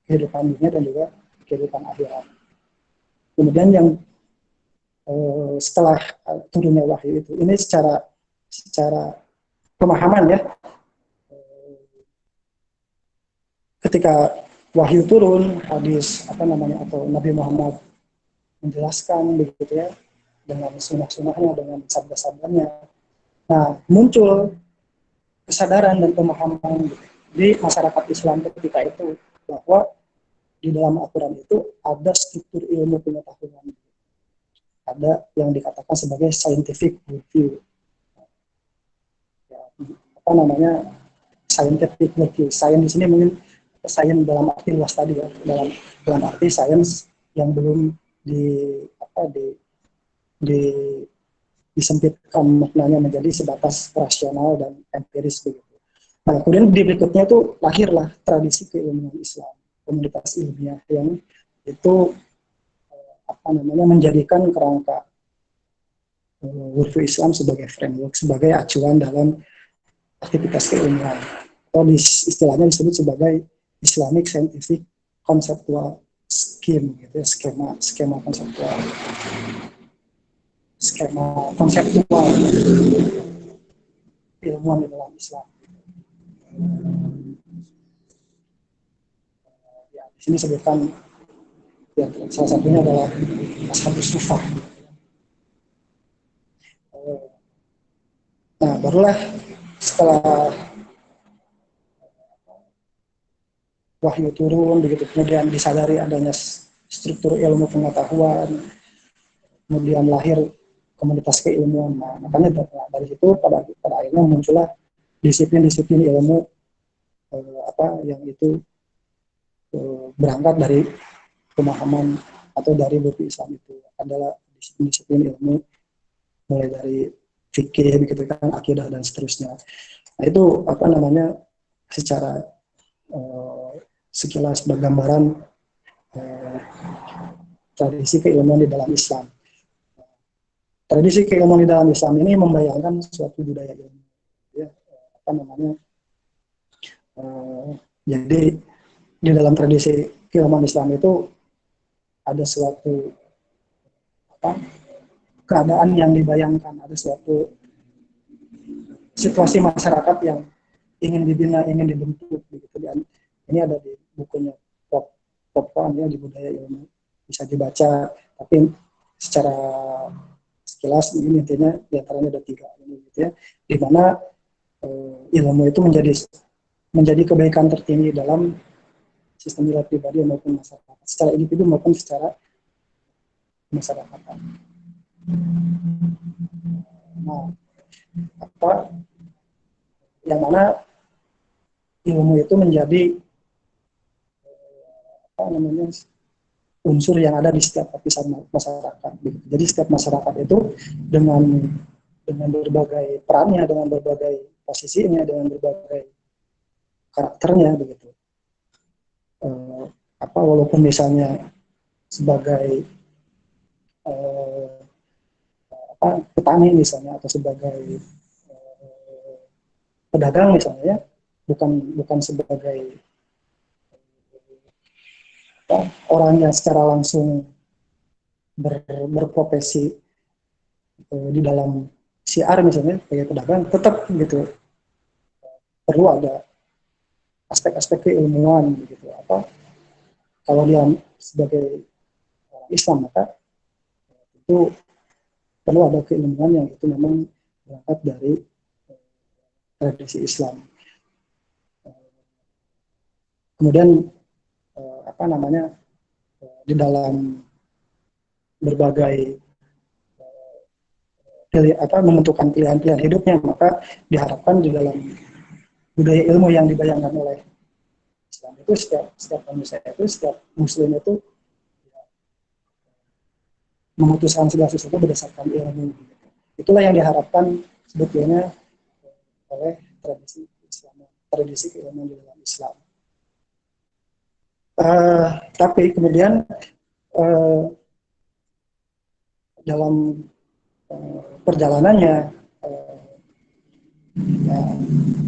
Speaker 1: kehidupan dunia dan juga kehidupan akhirat. Kemudian yang setelah turunnya wahyu itu, ini secara pemahaman ya, ketika wahyu turun, hadis atau Nabi Muhammad menjelaskan begitu ya, dengan sunnah-sunnahnya, dengan sabda-sabdanya. Nah, muncul kesadaran dan pemahaman di masyarakat Islam ketika itu bahwa di dalam Al-Quran itu ada struktur ilmu pengetahuan, ada yang dikatakan sebagai scientific worldview. Scientific worldview. Sains di sini mungkin sains dalam arti luas tadi ya, dalam arti sains yang belum disempitkan maknanya menjadi sebatas rasional dan empiris begitu. Nah, kemudian di berikutnya itu lahirlah tradisi keilmuan Islam, komunitas ilmiah yang itu menjadikan kerangka worldview Islam sebagai framework, sebagai acuan dalam aktivitas keilmuan, atau istilahnya disebut sebagai Islamic Scientific Conceptual Scheme, gitu ya, skema konseptual ilmuwan di dalam Islam. Ya, di sini sebutkan ya, salah satunya adalah Ashabus Sufah. Nah, barulah setelah wahyu turun begitu, kemudian disadari adanya struktur ilmu pengetahuan, kemudian lahir komunitas keilmuan. Nah, makanya dari situ pada akhirnya muncullah disiplin-disiplin ilmu yang itu berangkat dari pemahaman atau dari buku Islam itu adalah disiplin-disiplin ilmu, mulai dari fikih begitu kan, akidah dan seterusnya. Nah, itu secara sekilas bergambaran tradisi keilmuan di dalam Islam. Tradisi keilmuan di dalam Islam ini membayangkan suatu budaya ilmu apa namanya, jadi di dalam tradisi keilmuan Islam itu ada suatu apa, keadaan yang dibayangkan, ada suatu situasi masyarakat yang ingin dibina, ingin dibentuk begitu. Dan ini ada di bukunya Popon ya, di Budaya Ilmu, bisa dibaca. Tapi secara sekilas ini intinya diantaranya ada 3 ini gitu ya, di mana ilmu itu menjadi kebaikan tertinggi dalam sistem nilai pribadi maupun masyarakat, secara individu maupun secara masyarakat. Nah, apa yang mana ilmu itu menjadi apa namanya, unsur yang ada di setiap lapisan masyarakat. Jadi setiap masyarakat itu dengan berbagai perannya, dengan berbagai posisinya, dengan berbagai karakternya begitu. Walaupun misalnya sebagai petani misalnya, atau sebagai pedagang misalnya, bukan sebagai orang yang secara langsung berprofesi di dalam siar misalnya sebagai pedagang, tetap gitu perlu ada aspek-aspek keilmuan gitu. Kalau dia sebagai Islam, maka itu perlu ada keilmuan yang itu memang berangkat dari tradisi Islam. Kemudian di dalam berbagai menentukan pilihan-pilihan hidupnya, maka diharapkan di dalam budaya ilmu yang dibayangkan oleh Islam itu setiap manusia itu, setiap muslim itu memutuskan segala sesuatu berdasarkan ilmu. Itulah yang diharapkan sebetulnya oleh tradisi Islam, tradisi keilmuan di dalam Islam. Tapi kemudian dalam perjalanannya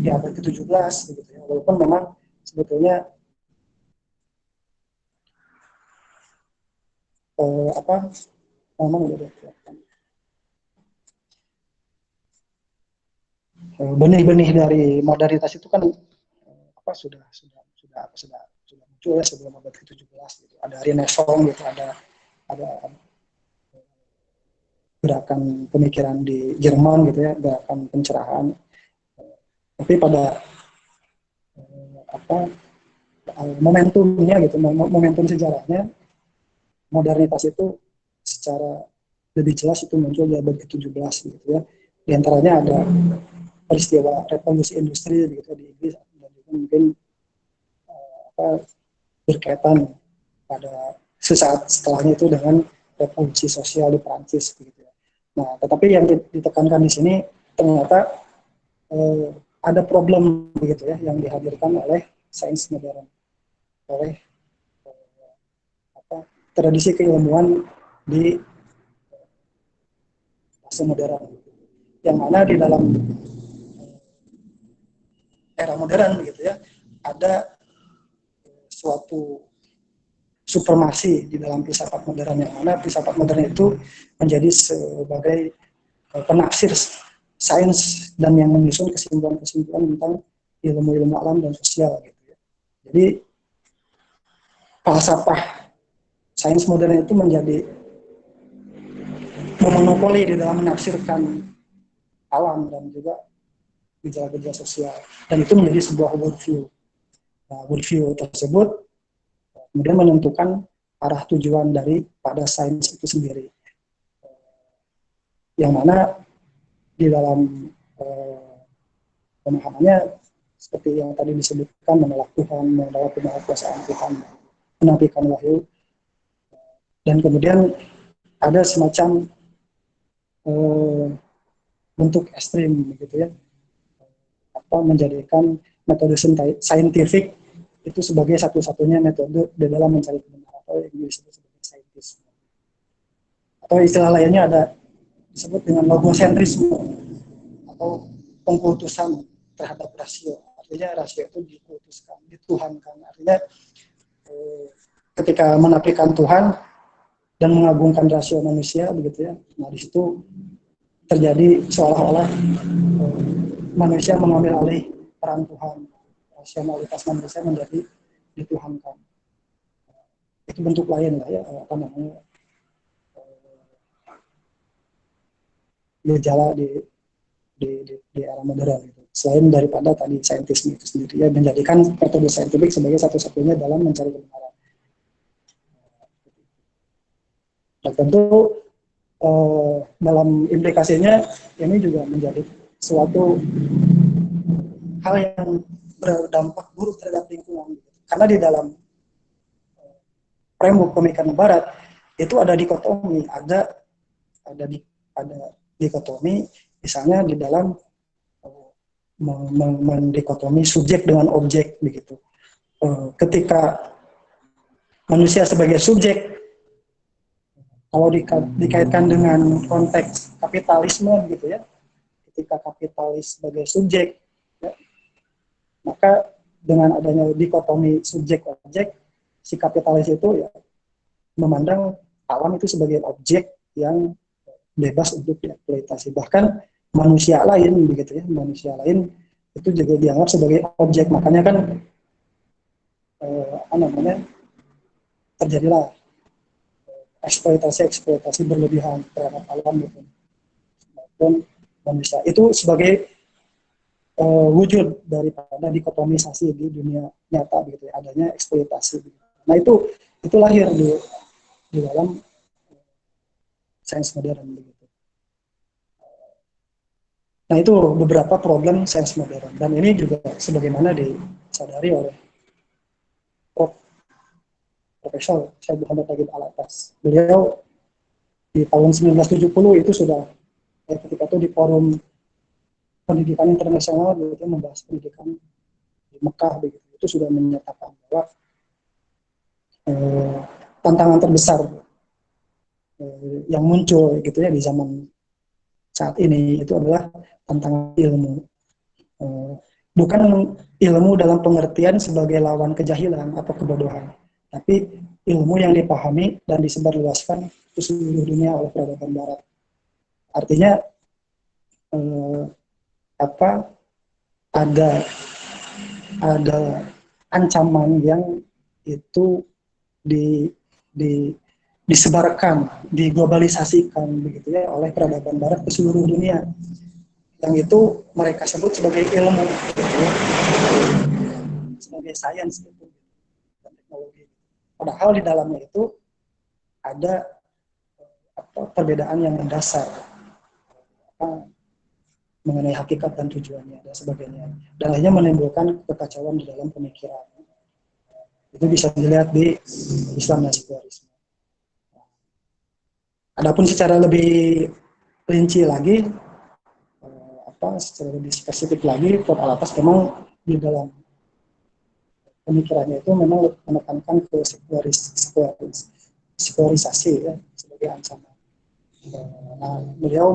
Speaker 1: di abad ke-17 gitu ya, walaupun memang sebetulnya memang benih-benih dari modernitas itu kan sudah muncul ya sebelum abad ke-17 gitu. Ada Renaissance gitu, ada gerakan pemikiran di Jerman gitu ya, gerakan pencerahan. Tapi pada momentumnya gitu, momentum sejarahnya, modernitas itu secara lebih jelas itu muncul di abad ke-17 gitu ya. Di antaranya ada peristiwa revolusi industri gitu di Inggris, dan juga mungkin berkaitan pada sesaat setelahnya itu dengan revolusi sosial di Prancis gitu ya. Nah, tetapi yang ditekankan di sini ternyata ada problem begitu ya yang dihadirkan oleh sains modern, oleh tradisi keilmuan di masa modern, yang mana di dalam era modern begitu ya, ada suatu supremasi di dalam filsafat modern, yang mana filsafat modern itu menjadi sebagai penafsir sains dan yang menyusun kesimpulan-kesimpulan tentang ilmu-ilmu alam dan sosial gitu ya. Jadi falsafah sains modern itu menjadi memonopoli di dalam menafsirkan alam dan juga gejala-gejala sosial, dan itu menjadi sebuah worldview. Nah, worldview tersebut kemudian menentukan arah tujuan daripada sains itu sendiri, yang mana di dalam pemahamannya seperti yang tadi disebutkan, menolak Tuhan, menolak kekuasaan Tuhan, menafikan wahyu, dan kemudian ada semacam bentuk ekstrim gitu ya, menjadikan metode saintifik itu sebagai satu-satunya metode di dalam mencari kebenaran, atau yang disebut sebagai saintis. Atau istilah lainnya ada disebut dengan logosentrisme atau pengkultusan terhadap rasio. Artinya rasio itu diputuskan, dituhankan. Artinya ketika menafikan Tuhan dan mengagungkan rasio manusia begitu ya. Nah, di situ terjadi seolah-olah manusia mengambil alih peran Tuhan. Rasionalitas manusia menjadi dituhankan. Itu bentuk lain lah ya, apa namanya, gejala di era modern gitu. Selain daripada tadi saintisme itu sendiri ya, menjadikan metode saintifik sebagai satu-satunya dalam mencari kebenaran. Dan tentu dalam implikasinya ini juga menjadi suatu hal yang berdampak buruk terhadap lingkungan. Karena di dalam framework pemikiran Barat itu ada dikotomi, ada dikotomi, misalnya di dalam mendikotomi subjek dengan objek begitu. Ketika manusia sebagai subjek, kalau dikaitkan dengan konteks kapitalisme gitu ya, ketika kapitalis sebagai subjek, ya, maka dengan adanya dikotomi subjek objek, si kapitalis itu ya memandang alam itu sebagai objek yang bebas untuk dieksploitasi. Bahkan manusia lain begitu ya, manusia lain itu juga dianggap sebagai objek. Makanya kan terjadilah eksploitasi berlebihan terhadap alam gitu. Dan manusia itu sebagai wujud daripada dikotomisasi di dunia nyata gitu ya, adanya eksploitasi. Nah itu lahir di dalam sains modern begitu. Nah itu beberapa problem sains modern, dan ini juga sebagaimana disadari oleh Profesor Syed Muhammad Tagib Al-Atas. Beliau di tahun 1970 itu sudah ketika itu di forum pendidikan internasional begitu, membahas pendidikan di Mekah begitu, itu sudah menyatakan bahwa tantangan terbesar yang muncul gitu ya di zaman saat ini itu adalah tantangan ilmu. Bukan ilmu dalam pengertian sebagai lawan kejahilan atau kebodohan, tapi ilmu yang dipahami dan disebarluaskan ke seluruh dunia oleh peradaban Barat. Artinya ada ancaman yang itu disebarkan, diglobalisasikan begitu ya oleh peradaban Barat ke seluruh dunia. Yang itu mereka sebut sebagai ilmu, gitu ya, sebagai sains gitu, dan teknologi. Padahal di dalamnya itu ada perbedaan yang mendasar mengenai hakikat dan tujuannya dan sebagainya, dan akhirnya menimbulkan kekacauan di dalam pemikiran. Itu bisa dilihat di Islam dan sekularisme. Adapun secara lebih rinci lagi, secara lebih spesifik lagi, Prof. Al-Atas memang di dalam pemikirannya itu memang menekankan ke sekularisasi ya, sebagai ancaman. Nah, beliau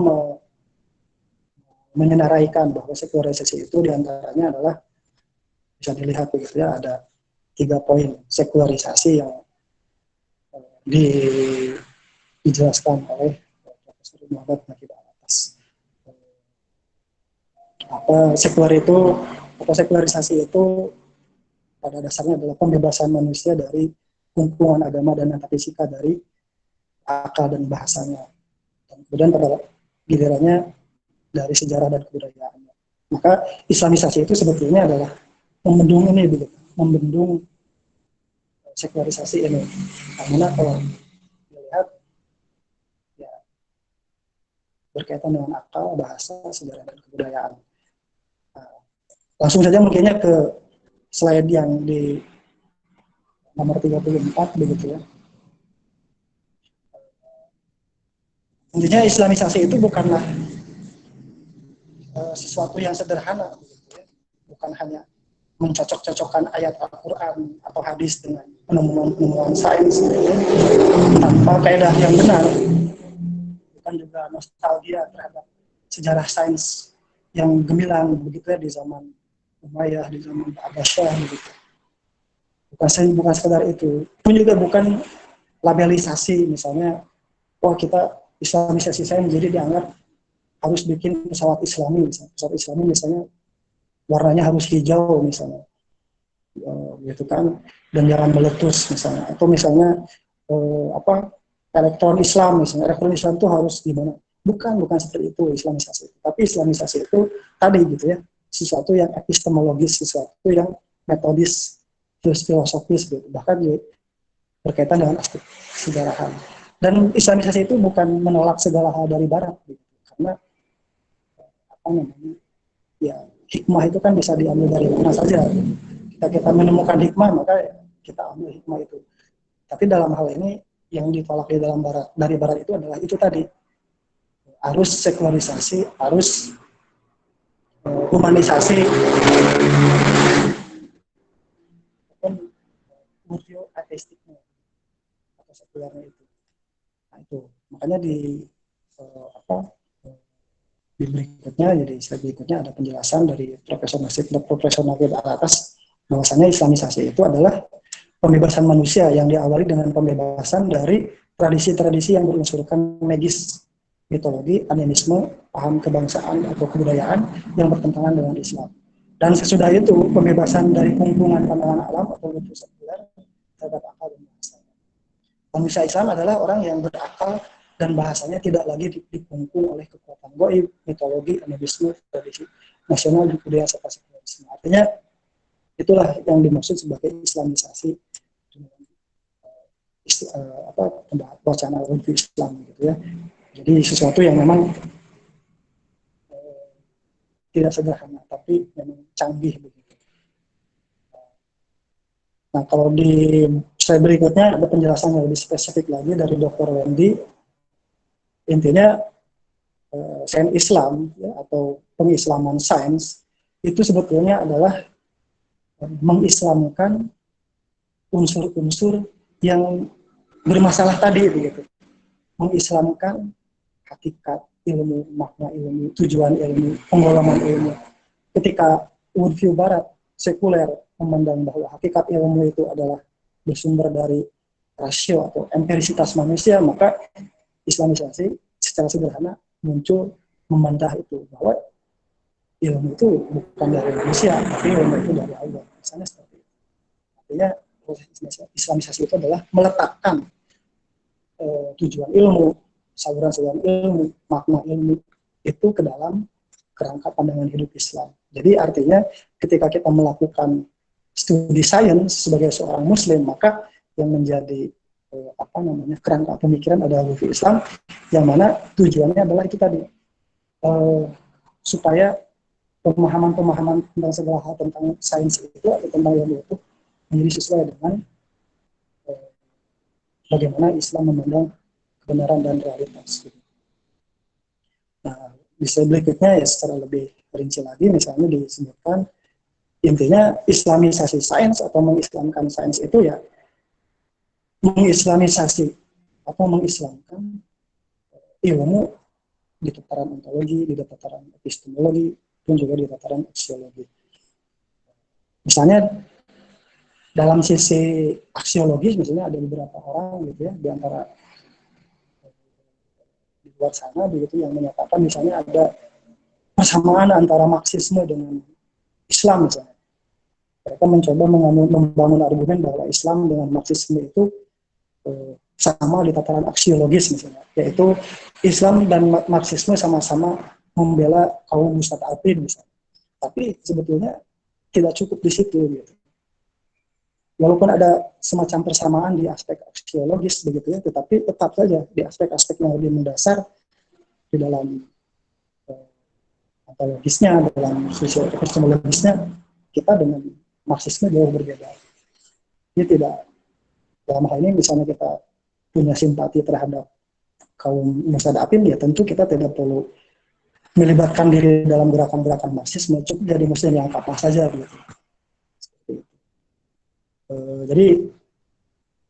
Speaker 1: menyenaraikan bahwa sekularisasi itu diantaranya adalah bisa dilihat begitu ya, ada 3 poin sekularisasi yang dijelaskan oleh Profesor Muhammad Tagib Al-Atas. Sekularisasi itu pada dasarnya adalah pembebasan manusia dari kumpulan agama dan metafisika dari akal dan bahasanya. Dan kemudian pada gilirannya dari sejarah dan kebudayaannya. Maka Islamisasi itu sebetulnya adalah membendung sekularisasi ini. Karena kalau dilihat ya berkaitan dengan akal, bahasa, sejarah dan kebudayaan. Langsung saja mungkinnya ke slide yang di nomor 34 begitu ya. Intinya Islamisasi itu bukanlah sesuatu yang sederhana begitu ya. Bukan hanya mencocok-cocokkan ayat Al-Quran atau hadis dengan penemuan sains gitu ya, tanpa kaidah yang benar. Bukan juga nostalgia terhadap sejarah sains yang gemilang begitu ya di zaman Umayyah, di zaman Abbasiyah gitu. Bukan sekedar itu. Pun juga bukan labelisasi misalnya, oh kita Islamisasi saya menjadi dianggap harus bikin pesawat Islami misalnya. Pesawat Islami misalnya warnanya harus hijau misalnya. Gitu kan, dan jangan meletus misalnya, atau misalnya elektron Islam misalnya, elektron Islam itu harus gimana, bukan seperti itu Islamisasi, tapi Islamisasi itu tadi gitu ya, sesuatu yang epistemologis, sesuatu yang metodis, filosofis gitu, bahkan berkaitan dengan aspek sejarahan. Dan Islamisasi itu bukan menolak segala hal dari Barat gitu, karena apa namanya, ya hikmah itu kan bisa diambil dari mana saja. Kita menemukan hikmah, maka kita ambil hikmah itu. Tapi dalam hal ini yang ditolak di dalam barat, dari Barat itu adalah itu tadi, arus sekularisasi, arus humanisasi, dan multio ateistiknya atau sekulernya itu. Nah itu makanya di di berikutnya, jadi slide berikutnya ada penjelasan dari Profesor Nasib atas bahwasanya Islamisasi itu adalah pembebasan manusia yang diawali dengan pembebasan dari tradisi-tradisi yang berunsurkan magis, mitologi, animisme, paham kebangsaan atau kebudayaan yang bertentangan dengan Islam. Dan sesudah itu pembebasan dari kungkungan pandangan alam atau lupus sekuler terhadap akal dan bahasa. Manusia Islam adalah orang yang berakal dan bahasanya tidak lagi dikungkung oleh kekuatan goib, mitologi, animisme, tradisi nasional, budaya serta sekularisme. Artinya itulah yang dimaksud sebagai Islamisasi, wacana worldview Islam gitu ya. Jadi sesuatu yang memang tidak sederhana, tapi memang canggih begitu. Nah, kalau di slide berikutnya ada penjelasan yang lebih spesifik lagi dari Dr. Wendy. Intinya sains Islam ya, atau pengislaman sains itu sebetulnya adalah mengislamkan unsur-unsur yang bermasalah tadi begitu. Mengislamkan hakikat ilmu, makna ilmu, tujuan ilmu, penggolongan ilmu. Ketika worldview Barat sekuler memandang bahwa hakikat ilmu itu adalah bersumber dari rasio atau empirisitas manusia, maka Islamisasi secara sederhana muncul membantah itu, bahwa ilmu itu bukan dari manusia, tapi ilmu itu dari Allah. Misalnya seperti itu. Artinya proses Islamisasi itu adalah meletakkan tujuan ilmu, saluran-saluran ilmu, makna ilmu itu ke dalam kerangka pandangan hidup Islam. Jadi artinya ketika kita melakukan studi sains sebagai seorang Muslim, maka yang menjadi kerangka pemikiran adalah worldview Islam, yang mana tujuannya adalah itu tadi, supaya pemahaman-pemahaman tentang segala hal tentang sains itu atau tentang ilmu itu menjadi sesuai dengan bagaimana Islam memandang kebenaran dan realitas. Nah, di slide berikutnya ya secara lebih rinci lagi, misalnya disebutkan intinya Islamisasi sains atau mengislamkan sains itu ya mengislamisasi atau mengislamkan ilmu di tataran ontologi, di tataran epistemologi, pun juga di tataran aksiologi. Misalnya dalam sisi aksiologis, misalnya ada beberapa orang gitu ya, di antara di luar sana begitu yang menyatakan misalnya ada persamaan antara Marxisme dengan Islam misalnya. Mereka mencoba membangun argumen bahwa Islam dengan Marxisme itu sama di tataran aksiologis misalnya, yaitu Islam dan Marxisme sama-sama membela kaum mustad'afin misalnya. Tapi sebetulnya tidak cukup di situ gitu. Walaupun ada semacam persamaan di aspek aksiologis begitu ya, tetapi tetap saja di aspek-aspek yang lebih mendasar di dalam ontologisnya, dalam sosio-epistemologisnya, kita dengan Marxisme jauh berbeda. Ini tidak, dalam hal ini misalnya kita punya simpati terhadap kaum mustad'afin, ya tentu kita tidak perlu melibatkan diri dalam gerakan-gerakan Marxisme, cukup jadi muslim yang kapal saja gitu. Jadi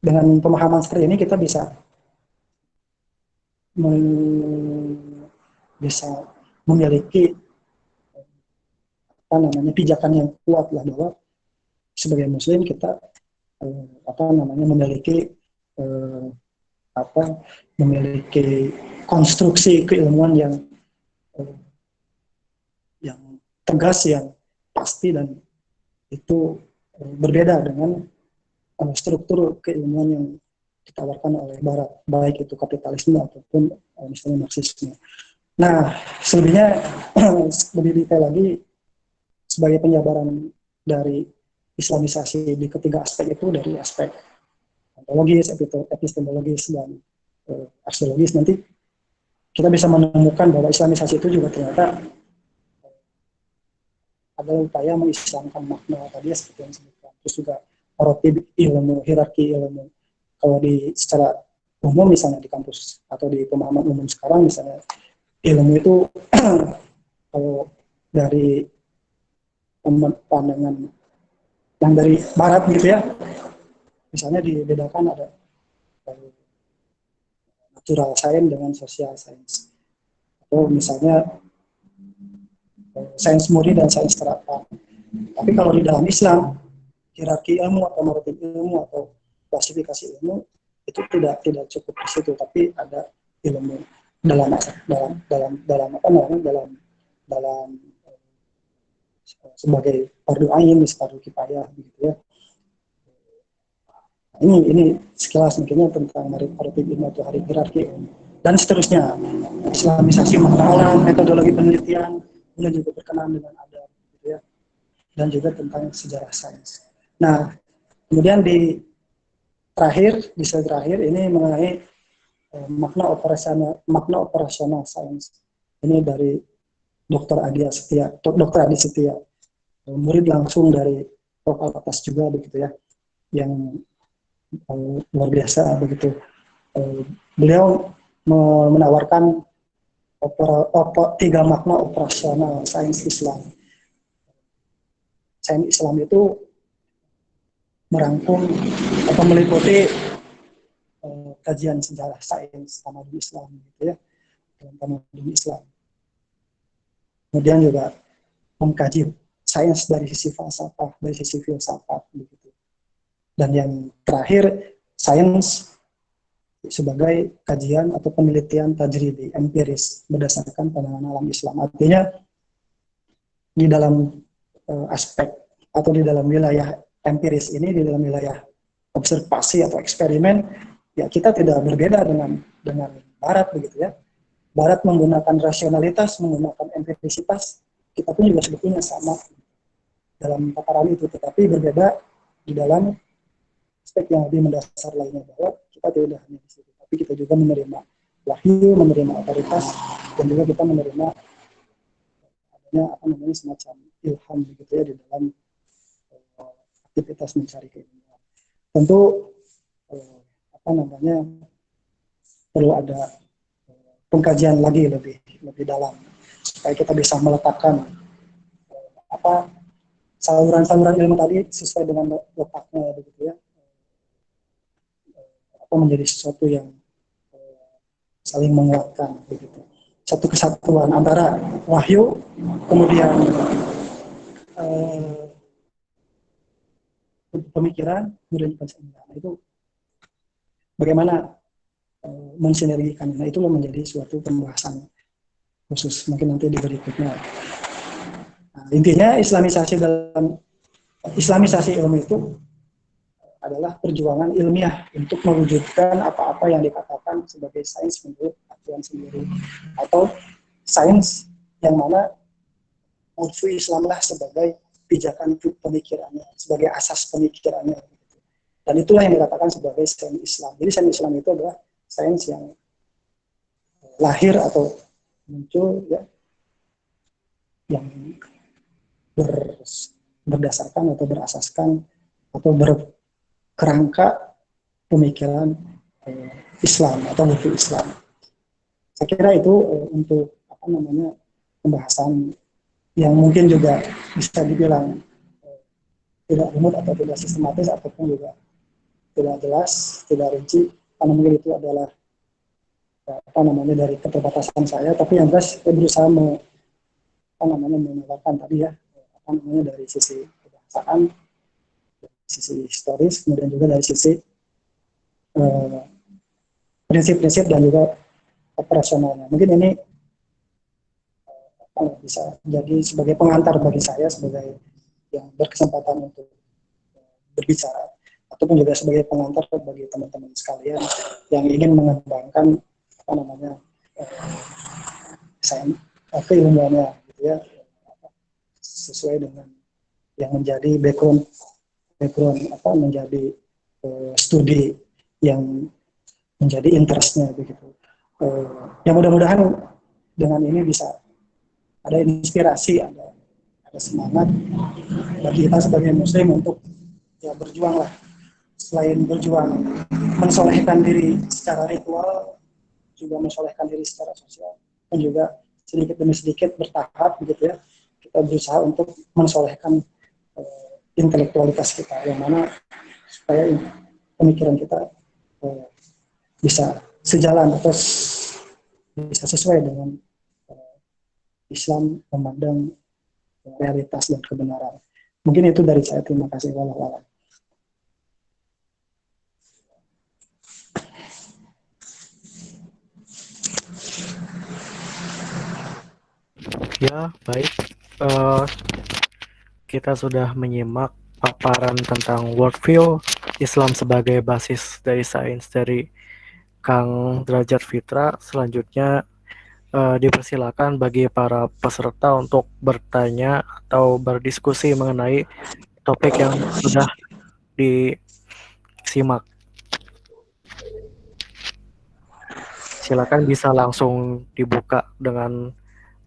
Speaker 1: dengan pemahaman seperti ini kita bisa memiliki pijakan yang kuat lah bahwa sebagai Muslim kita memiliki memiliki konstruksi keilmuan eh, yang tegas, yang pasti, dan itu berbeda dengan struktur keilmuan yang ditawarkan oleh Barat, baik itu kapitalisme ataupun misalnya Marxisme. Nah, selebihnya lebih detail lagi sebagai penjabaran dari Islamisasi di ketiga aspek itu, dari aspek ontologis, epistemologis, dan aksiologis, nanti kita bisa menemukan bahwa Islamisasi itu juga ternyata ada upaya mengislamkan makna tadi seperti yang disebutkan. Terus juga marotib ilmu, hierarki ilmu. Kalau secara umum misalnya di kampus atau di pemahaman umum sekarang, misalnya ilmu itu kalau dari pandangan yang dari Barat gitu ya, misalnya dibedakan ada natural science dengan social science, atau misalnya sains murni dan sains terapan. Tapi kalau di dalam Islam, hierarki ilmu atau marotib ilmu atau klasifikasi ilmu itu tidak cukup di situ, tapi ada ilmu dalam sebagai fardu ain, fardu kifayah begitu ya. Ini sekilas mungkinnya tentang marotib ilmu atau hierarki ilmu, dan seterusnya. Islamisasi makna orang, metodologi penelitian, ini juga berkenaan dengan adab gitu ya, dan juga tentang sejarah sains. Nah, kemudian di slide terakhir ini mengenai makna operasional sains. Ini dari Dr. Adi Setia, murid langsung dari Prof. Al-Fattas juga begitu ya, yang luar biasa begitu. Beliau menawarkan tiga makna operasional sains Islam. Sains Islam itu merangkum atau meliputi kajian sejarah sains tamadun Islam gitu ya, tamadun Islam. Kemudian juga mengkaji sains dari sisi falsafah, dari sisi filsafat begitu. Dan yang terakhir, sains sebagai kajian atau penelitian tajribi, empiris, berdasarkan pandangan alam Islam. Artinya di dalam aspek atau di dalam wilayah empiris ini, di dalam wilayah observasi atau eksperimen, ya kita tidak berbeda dengan Barat begitu ya. Barat menggunakan rasionalitas, menggunakan empirisitas, kita pun juga sebetulnya sama dalam tataran itu, tetapi berbeda di dalam aspek yang lebih mendasar lainnya, bahwa kita tidak hanya di situ, tapi kita juga menerima wahyu, menerima otoritas, dan juga kita menerima adanya semacam ilham begitu ya di dalam aktivitas mencari keilmuan. Tentu perlu ada pengkajian lagi lebih dalam supaya kita bisa meletakkan saluran-saluran ilmu tadi sesuai dengan letaknya begitu ya, menjadi sesuatu yang saling menguatkan begitu, satu kesatuan antara wahyu, kemudian pemikiran, kemudian pensiunan. Itu bagaimana mensinergikan. Nah, itu menjadi suatu pembahasan khusus mungkin nanti di berikutnya. Nah, intinya Islamisasi ilmu itu adalah perjuangan ilmiah untuk mewujudkan apa-apa yang dikatakan sebagai sains menurut aturan sendiri, atau sains yang mana urfu Islamlah sebagai pijakan pemikirannya, sebagai asas pemikirannya. Dan itulah yang dikatakan sebagai sains Islam. Jadi sains Islam itu adalah sains yang lahir atau muncul ya, yang berdasarkan atau berasaskan atau berkerangka pemikiran Islam atau urfu Islam. Saya kira itu untuk pembahasan yang mungkin juga bisa dibilang tidak rumit atau tidak sistematis ataupun juga tidak jelas, tidak rinci, karena mungkin itu adalah dari keterbatasan saya. Tapi yang jelas saya berusaha menawarkan tadi ya namanya dari sisi kebahasaan, sisi historis, kemudian juga dari sisi eh, prinsip-prinsip dan juga operasionalnya. Mungkin ini bisa jadi sebagai pengantar bagi saya sebagai yang berkesempatan untuk berbicara, ataupun juga sebagai pengantar bagi teman-teman sekalian yang ingin mengembangkan apa namanya keilmuannya gitu ya, sesuai dengan yang menjadi background apa menjadi studi yang menjadi interestnya begitu. Yang mudah-mudahan dengan ini bisa ada inspirasi, ada semangat bagi kita sebagai muslim untuk ya berjuang lah, selain berjuang mensolehkan diri secara ritual, juga mensolehkan diri secara sosial, dan juga sedikit demi sedikit bertahap begitu ya, kita berusaha untuk mensolehkan intelektualitas kita, yang mana supaya pemikiran kita bisa sejalan atau bisa sesuai dengan Islam memandang realitas dan kebenaran. Mungkin itu dari saya. Terima kasih. Wallahualam.
Speaker 2: Ya, baik. Eh, kita sudah menyimak paparan tentang worldview Islam sebagai basis dari sains dari Kang Derajat Fitra. Selanjutnya dipersilakan bagi para peserta untuk bertanya atau berdiskusi mengenai topik yang sudah disimak. Silakan bisa langsung dibuka dengan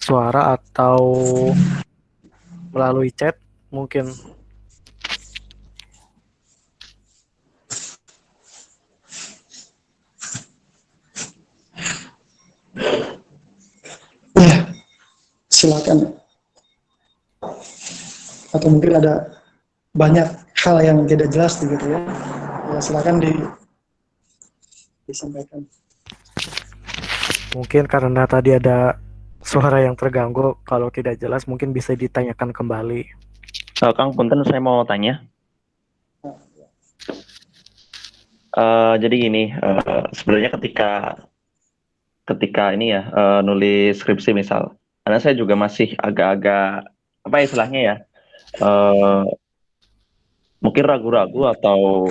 Speaker 2: suara atau melalui chat mungkin.
Speaker 1: Ya, silakan. Atau mungkin ada banyak hal yang tidak jelas begitu ya. Ya silakan disampaikan.
Speaker 2: Mungkin karena tadi ada suara yang terganggu, kalau tidak jelas mungkin bisa ditanyakan kembali.
Speaker 3: Kang Punten, saya mau tanya. Jadi gini, sebenarnya ketika ini ya nulis skripsi misal, karena saya juga masih agak-agak apa istilahnya ya, mungkin ragu-ragu atau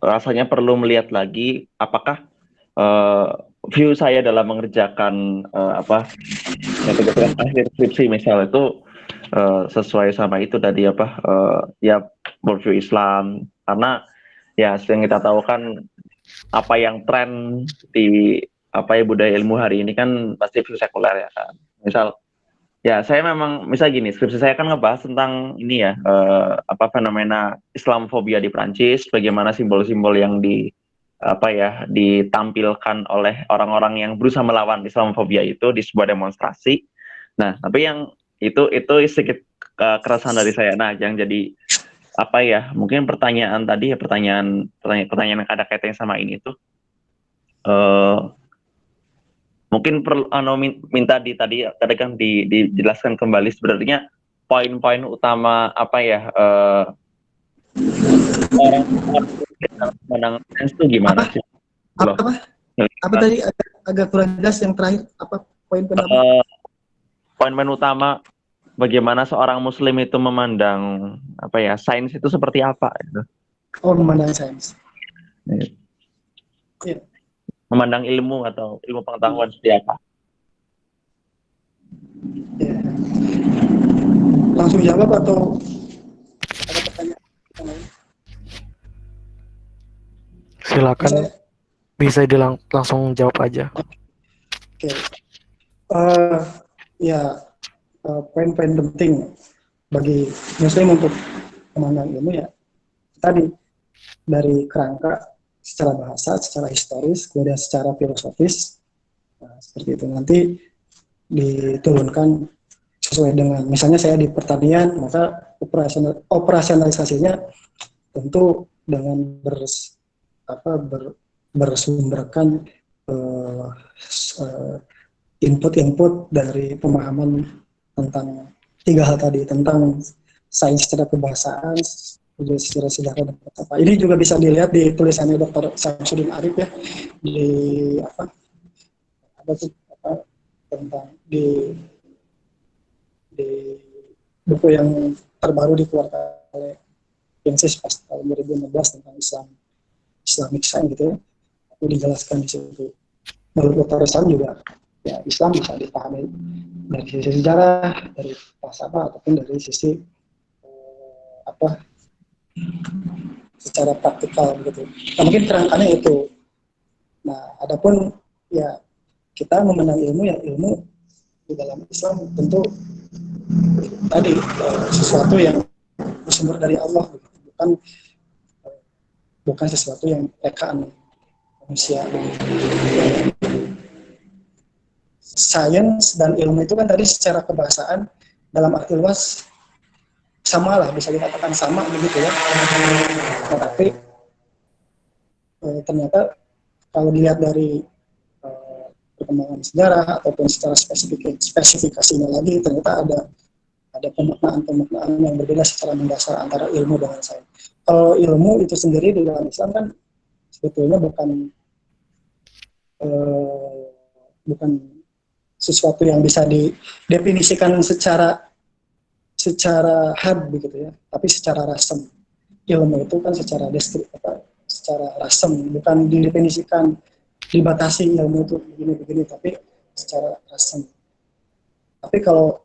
Speaker 3: rasanya perlu melihat lagi apakah view saya dalam mengerjakan apa yang tugas akhir skripsi misal itu sesuai sama itu tadi apa ya worldview Islam, karena ya yang kita tahu kan apa yang tren di apa ya budaya ilmu hari ini kan pasti view sekuler ya kan. Misal ya saya memang misal gini, skripsi saya kan ngebahas tentang ini ya apa fenomena Islamofobia di Prancis, bagaimana simbol-simbol yang apa ya ditampilkan oleh orang-orang yang berusaha melawan Islamofobia itu di sebuah demonstrasi. Nah, tapi yang itu sedikit keresahan dari saya. Nah, yang jadi apa ya? Mungkin pertanyaan tadi ya pertanyaan yang ada kaitannya sama ini tuh mungkin perlu minta tadi kan dijelaskan kembali sebenarnya poin-poin utama apa ya orang menang itu gimana sih?
Speaker 1: Apa tadi agak kurang jelas yang terakhir, apa poin pendapat?
Speaker 3: Poin-poin utama bagaimana seorang muslim itu memandang apa ya sains itu seperti apa gitu.
Speaker 1: Oh, memandang sains.
Speaker 3: Ya. Memandang ilmu atau ilmu pengetahuan seperti apa?
Speaker 1: Ya. Langsung jawab atau ada pertanyaan?
Speaker 2: Silakan bisa langsung jawab aja.
Speaker 1: Oke. Ya, poin-poin penting bagi muslim untuk memandang ilmu ya tadi dari kerangka secara bahasa, secara historis, kemudian secara filosofis, nah, seperti itu nanti diturunkan sesuai dengan misalnya saya di pertanian, maka operasionalisasinya tentu dengan bersumberkan input-input dari pemahaman tentang tiga hal tadi tentang sains secara kebahasaan, juga secara sejarah dan apa. Ini juga bisa dilihat di tulisannya Dr. Samsudin Arif ya, di apa ada tuh apa tentang di buku yang terbaru dikeluarkan oleh Gensis pas tahun 2016 tentang Islamic Science gitu ya. Itu dijelaskan di situ. Menurut Dr. Sam juga ya Islam bisa dipahami dari sisi sejarah, dari falsafah ataupun dari sisi apa secara praktikal begitu. Nah, mungkin kerangkanya itu. Nah, adapun ya kita memandang ilmu ya ilmu di dalam Islam tentu tadi sesuatu yang bersumber dari Allah, bukan sesuatu yang rekaan manusia. Sains dan ilmu itu kan tadi secara kebahasaan dalam arti luas sama lah, bisa dikatakan sama begitu ya. Tetapi ternyata kalau dilihat dari perkembangan sejarah ataupun secara spesifikasinya lagi, ternyata ada pemaknaan yang berbeda secara mendasar antara ilmu dengan sains. Kalau ilmu itu sendiri di dalam Islam kan sebetulnya bukan sesuatu yang bisa didefinisikan secara had begitu ya, tapi secara rasem. Ilmu itu kan secara rasem, bukan didefinisikan, dibatasi ilmu itu begini-begini, tapi secara rasem. Tapi kalau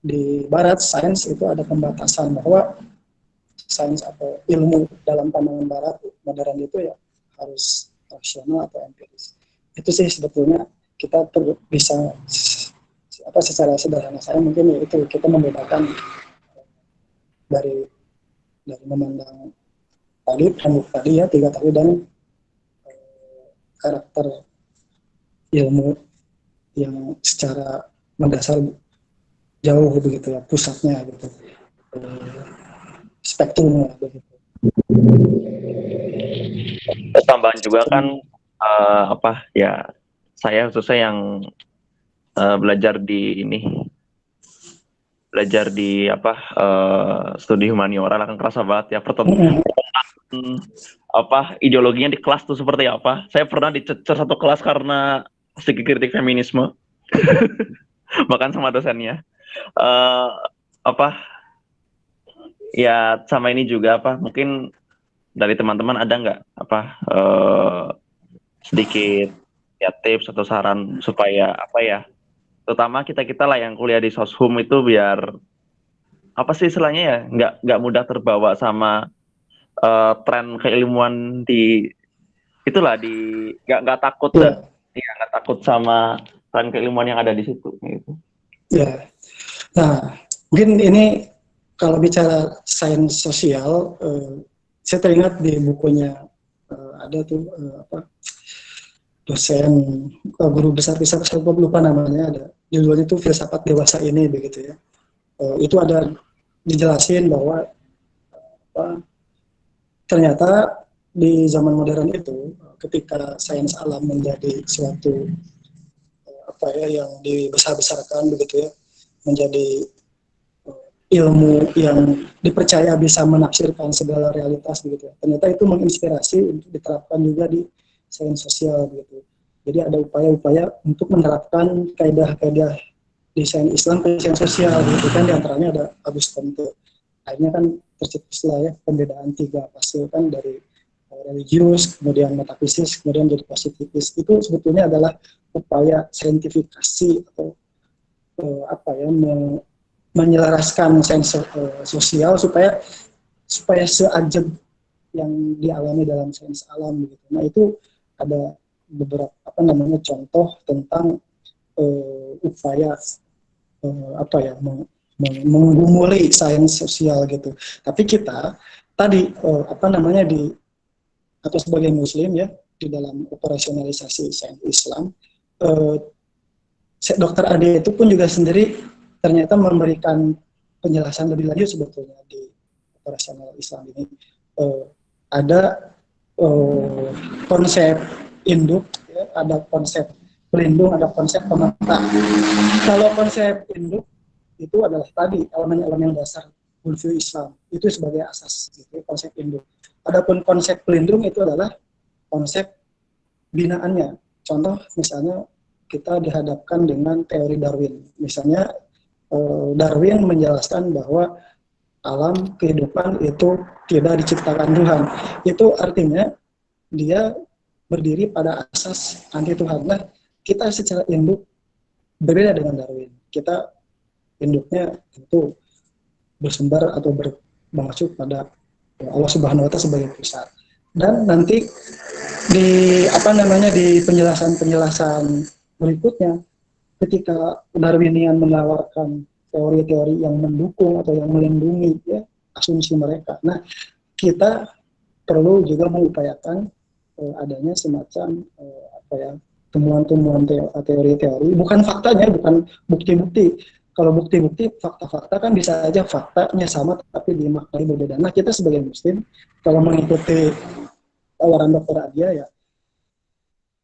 Speaker 1: di Barat sains itu ada pembatasan bahwa sains atau ilmu dalam pandangan Barat modern itu ya harus rasional atau empiris. Itu sih sebetulnya kita bisa secara sederhana saya mungkin itu kita membedakan dari memandang tadi ya tiga tadi dan karakter ilmu yang secara mendasar jauh begitu ya, pusatnya gitu, spektrumnya begitu.
Speaker 3: Tambahan juga kan saya khususnya yang belajar di studi humaniora lah kan kerasa banget ya pertentangan ideologinya di kelas tuh seperti apa. Saya pernah dicecer satu kelas karena sedikit kritik feminisme bahkan sama dosennya. Ya sama ini juga mungkin dari teman-teman ada nggak sedikit ya tips atau saran supaya terutama kita lah yang kuliah di soshum itu biar istilahnya ya nggak mudah terbawa sama tren keilmuan nggak takut nggak takut sama tren keilmuan yang ada di situ gitu.
Speaker 1: Ya, nah mungkin ini kalau bicara sains sosial, saya teringat di bukunya ada tuh dosen guru besar saya lupa namanya, ada judulnya itu Filsafat Dewasa Ini begitu ya. Itu ada dijelasin bahwa ternyata di zaman modern itu ketika sains alam menjadi suatu yang dibesar-besarkan begitu ya, menjadi ilmu yang dipercaya bisa menafsirkan segala realitas begitu ya. Ternyata itu menginspirasi untuk diterapkan juga di sains sosial gitu. Jadi ada upaya-upaya untuk menerapkan kaidah-kaidah di sains Islam ke sains sosial gitu kan, diantaranya ada Agus Comte. Akhirnya kan tercetuslah ya pembedaan tiga fase kan, dari religius, kemudian metafisis, kemudian jadi positifis. Itu sebetulnya adalah upaya saintifikasi atau menyelaraskan sains sosial supaya seajab yang dialami dalam sains alam gitu. Nah itu ada beberapa contoh tentang upaya menggumuli sains sosial gitu. Tapi kita tadi atau sebagai muslim ya di dalam operasionalisasi sains Islam, Dr. Ade itu pun juga sendiri ternyata memberikan penjelasan lebih lanjut sebetulnya di operasional Islam ini. Ada konsep induk, ya, ada konsep pelindung, ada konsep pemeta. Kalau konsep induk itu adalah tadi elemen-elemen dasar worldview Islam itu sebagai asas gitu, konsep induk. Adapun konsep pelindung itu adalah konsep binaannya. Contoh misalnya kita dihadapkan dengan teori Darwin. Misalnya Darwin menjelaskan bahwa alam kehidupan itu tidak diciptakan Tuhan. Itu artinya dia berdiri pada asas anti Tuhan. Nah, kita secara induk berbeda dengan Darwin. Kita induknya tentu bersumber atau mengacu pada Allah Subhanahu wa taala sebagai pusat. Dan nanti di penjelasan-penjelasan berikutnya ketika Darwinian menawarkan teori-teori yang mendukung atau yang melindungi ya asumsi mereka. Nah, kita perlu juga mengupayakan adanya semacam temuan-temuan teori-teori, bukan faktanya, bukan bukti-bukti. Kalau bukti-bukti, fakta-fakta kan bisa aja faktanya sama tapi dimaknai berbeda. Nah, kita sebagai muslim kalau mengikuti tawaran Dr. Adia ya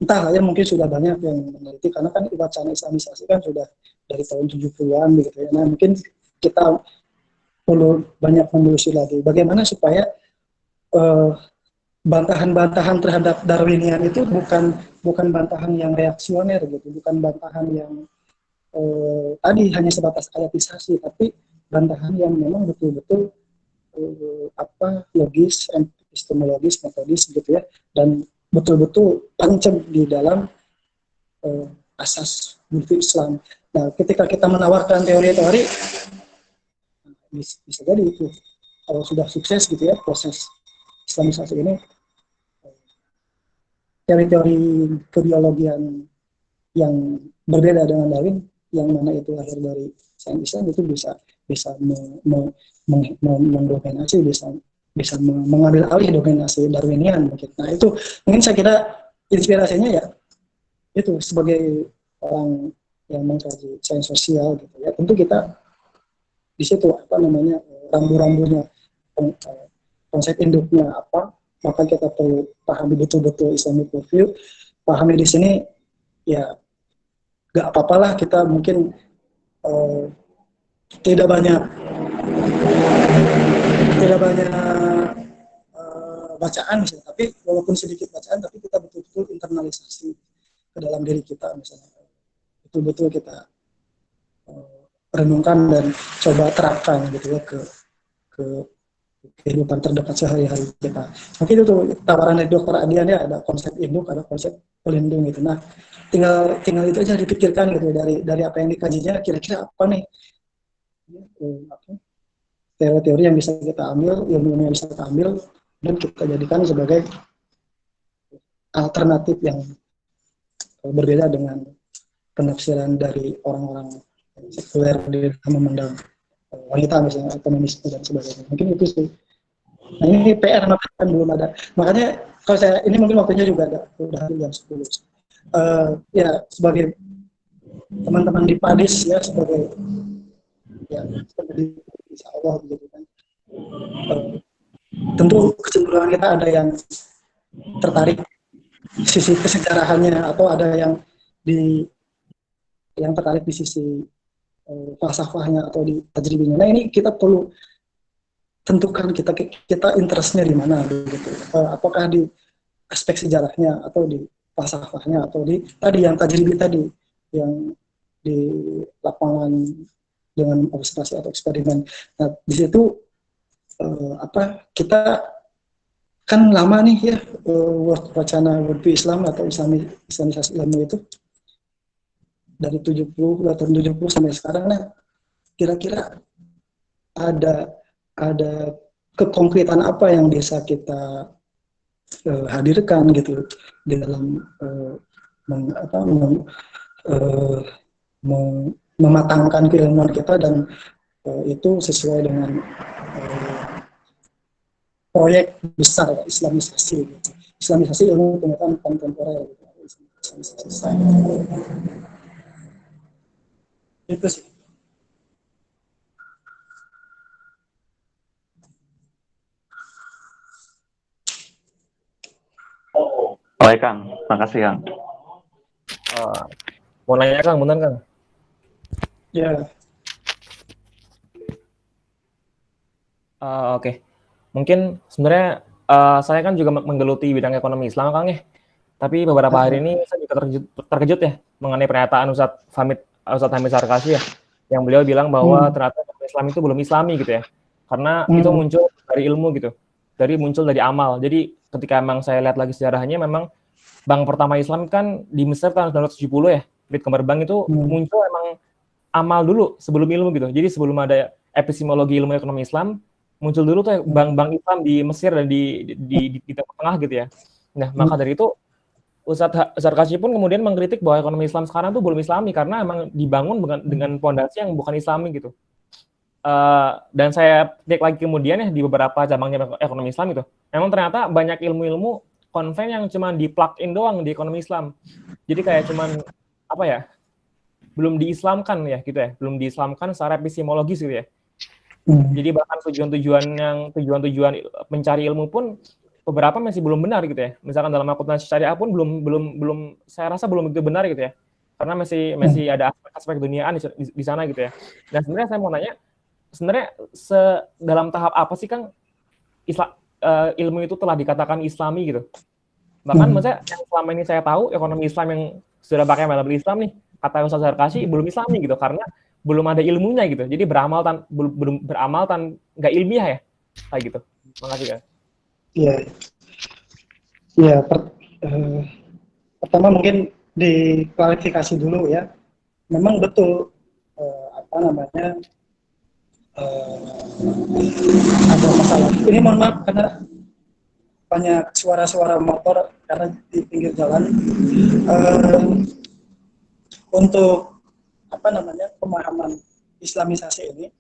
Speaker 1: entah ya mungkin sudah banyak yang meneliti karena kan wacana Islamisasi kan sudah dari tahun 70-an gitu ya. Nah, mungkin kita perlu banyak menelusuri lagi bagaimana supaya bantahan-bantahan terhadap Darwinian itu bukan bantahan yang reaksioner gitu, bukan bantahan yang tadi hanya sebatas ayatisasi, tapi bantahan yang memang betul-betul logis, epistemologis, metodis gitu ya, dan betul-betul tancap di dalam asas multi Islam. Nah, ketika kita menawarkan teori-teori, bisa jadi itu kalau sudah sukses gitu ya proses Islamisasi ini, teori-teori kebiologian yang berbeda dengan Darwin, yang mana itu lahir dari sains Islam, itu bisa mendominasi, bisa mengambil alih dominasi Darwinian mungkin. Nah, itu mungkin saya kira inspirasinya ya itu sebagai orang yang mengkaji sains sosial gitu ya, tentu kita di situ rambu-rambunya, konsep induknya apa, maka kita perlu pahami betul-betul Islamic worldview. Pahami di sini ya gak apa-apalah kita mungkin tidak banyak bacaan misalnya, tapi walaupun sedikit bacaan tapi kita betul-betul internalisasi ke dalam diri kita, misalnya betul-betul kita renungkan dan coba terapkan gitu ya ke kehidupan terdekat sehari-hari kita. Mungkin itu tawaran dari Dr. Adian ya, ada konsep induk, ada konsep pelindung gitu. Nah, tinggal itu aja dipikirkan gitu dari apa yang dikajinya, kira-kira apa nih teori-teori yang bisa kita ambil, ilmu yang bisa kita ambil dan kita jadikan sebagai alternatif yang berbeda dengan penafsiran dari orang-orang sekuler di dalam memandang wanita misalnya, feminisme dan sebagainya. Mungkin itu sih. Nah, ini PR kan belum ada. Makanya kalau saya ini mungkin waktunya juga udah jam 10. Ya sebagai teman-teman di PADIS ya, sebagai insya Allah gitu kan. Tentu kecenderungan kita ada yang tertarik sisi kesejarahannya, atau ada yang tertarik di sisi falsafahnya atau di tajribinya. Nah, ini kita perlu tentukan kita interestnya di mana gitu. Apakah di aspek sejarahnya atau di falsafahnya atau di tadi yang tajribi tadi yang di lapangan dengan observasi atau eksperimen. Nah, di situ kita kan lama nih ya wacana worldview Islam atau Islamisasi ilmu itu dari tahun 70 sampai sekarang. Nah, kira-kira ada kekonkretan apa yang bisa kita hadirkan gitu di dalam mematangkan keilmuan kita, dan itu sesuai dengan proyek besar Islamisasi gitu. Islamisasi ilmu pengetahuan kontemporer gitu. Islamisasi sains. Itu sih.
Speaker 3: Baik Kang, makasih Kang.
Speaker 4: Mau nanya Kang, benar Kang?
Speaker 1: Ya.
Speaker 4: Oke. Mungkin sebenarnya saya kan juga menggeluti bidang ekonomi Islam, Kang ya. Tapi beberapa hari ini saya juga terkejut ya mengenai pernyataan Ustadz Hamid Sarkasi ya, yang beliau bilang bahwa ternyata Islam itu belum Islami gitu ya, karena itu muncul dari ilmu gitu, muncul dari amal. Jadi ketika emang saya lihat lagi sejarahnya, memang bank pertama Islam kan di Mesir tahun 1970 ya, Brit Bank itu muncul emang amal dulu sebelum ilmu gitu. Jadi sebelum ada epistemologi ilmu ekonomi Islam, muncul dulu tuh bank-bank Islam di Mesir dan di Timur Tengah gitu ya. Nah, maka dari itu Ustadz Sarkasi pun kemudian mengkritik bahwa ekonomi Islam sekarang tuh belum Islami karena emang dibangun dengan pondasi yang bukan Islami gitu. Dan saya cek lagi kemudian ya di beberapa cabang ekonomi Islam itu, memang ternyata banyak ilmu-ilmu konven yang cuma di plug in doang di ekonomi Islam. Jadi kayak cuman apa ya, belum diislamkan ya gitu ya, belum diislamkan secara epistemologis gitu ya. Jadi bahkan tujuan mencari ilmu pun beberapa masih belum benar gitu ya. Misalkan dalam akuntansi syariah pun belum saya rasa belum itu benar gitu ya. Karena masih ada aspek duniaan di sana gitu ya. Dan sebenarnya saya mau nanya, sebenarnya dalam tahap apa sih Kang ilmu itu telah dikatakan Islami gitu? Bahkan maksudnya yang selama ini saya tahu ekonomi Islam yang sudah pakai label Islam nih, kata Ustaz Sarkasi belum Islami gitu karena belum ada ilmunya gitu. Jadi beramal nggak ilmiah ya, kayak gitu. Makasih Kang.
Speaker 1: Iya, pertama mungkin diklarifikasi dulu ya. Memang betul ada masalah. Ini mohon maaf karena banyak suara-suara motor karena di pinggir jalan. Untuk pemahaman Islamisasi ini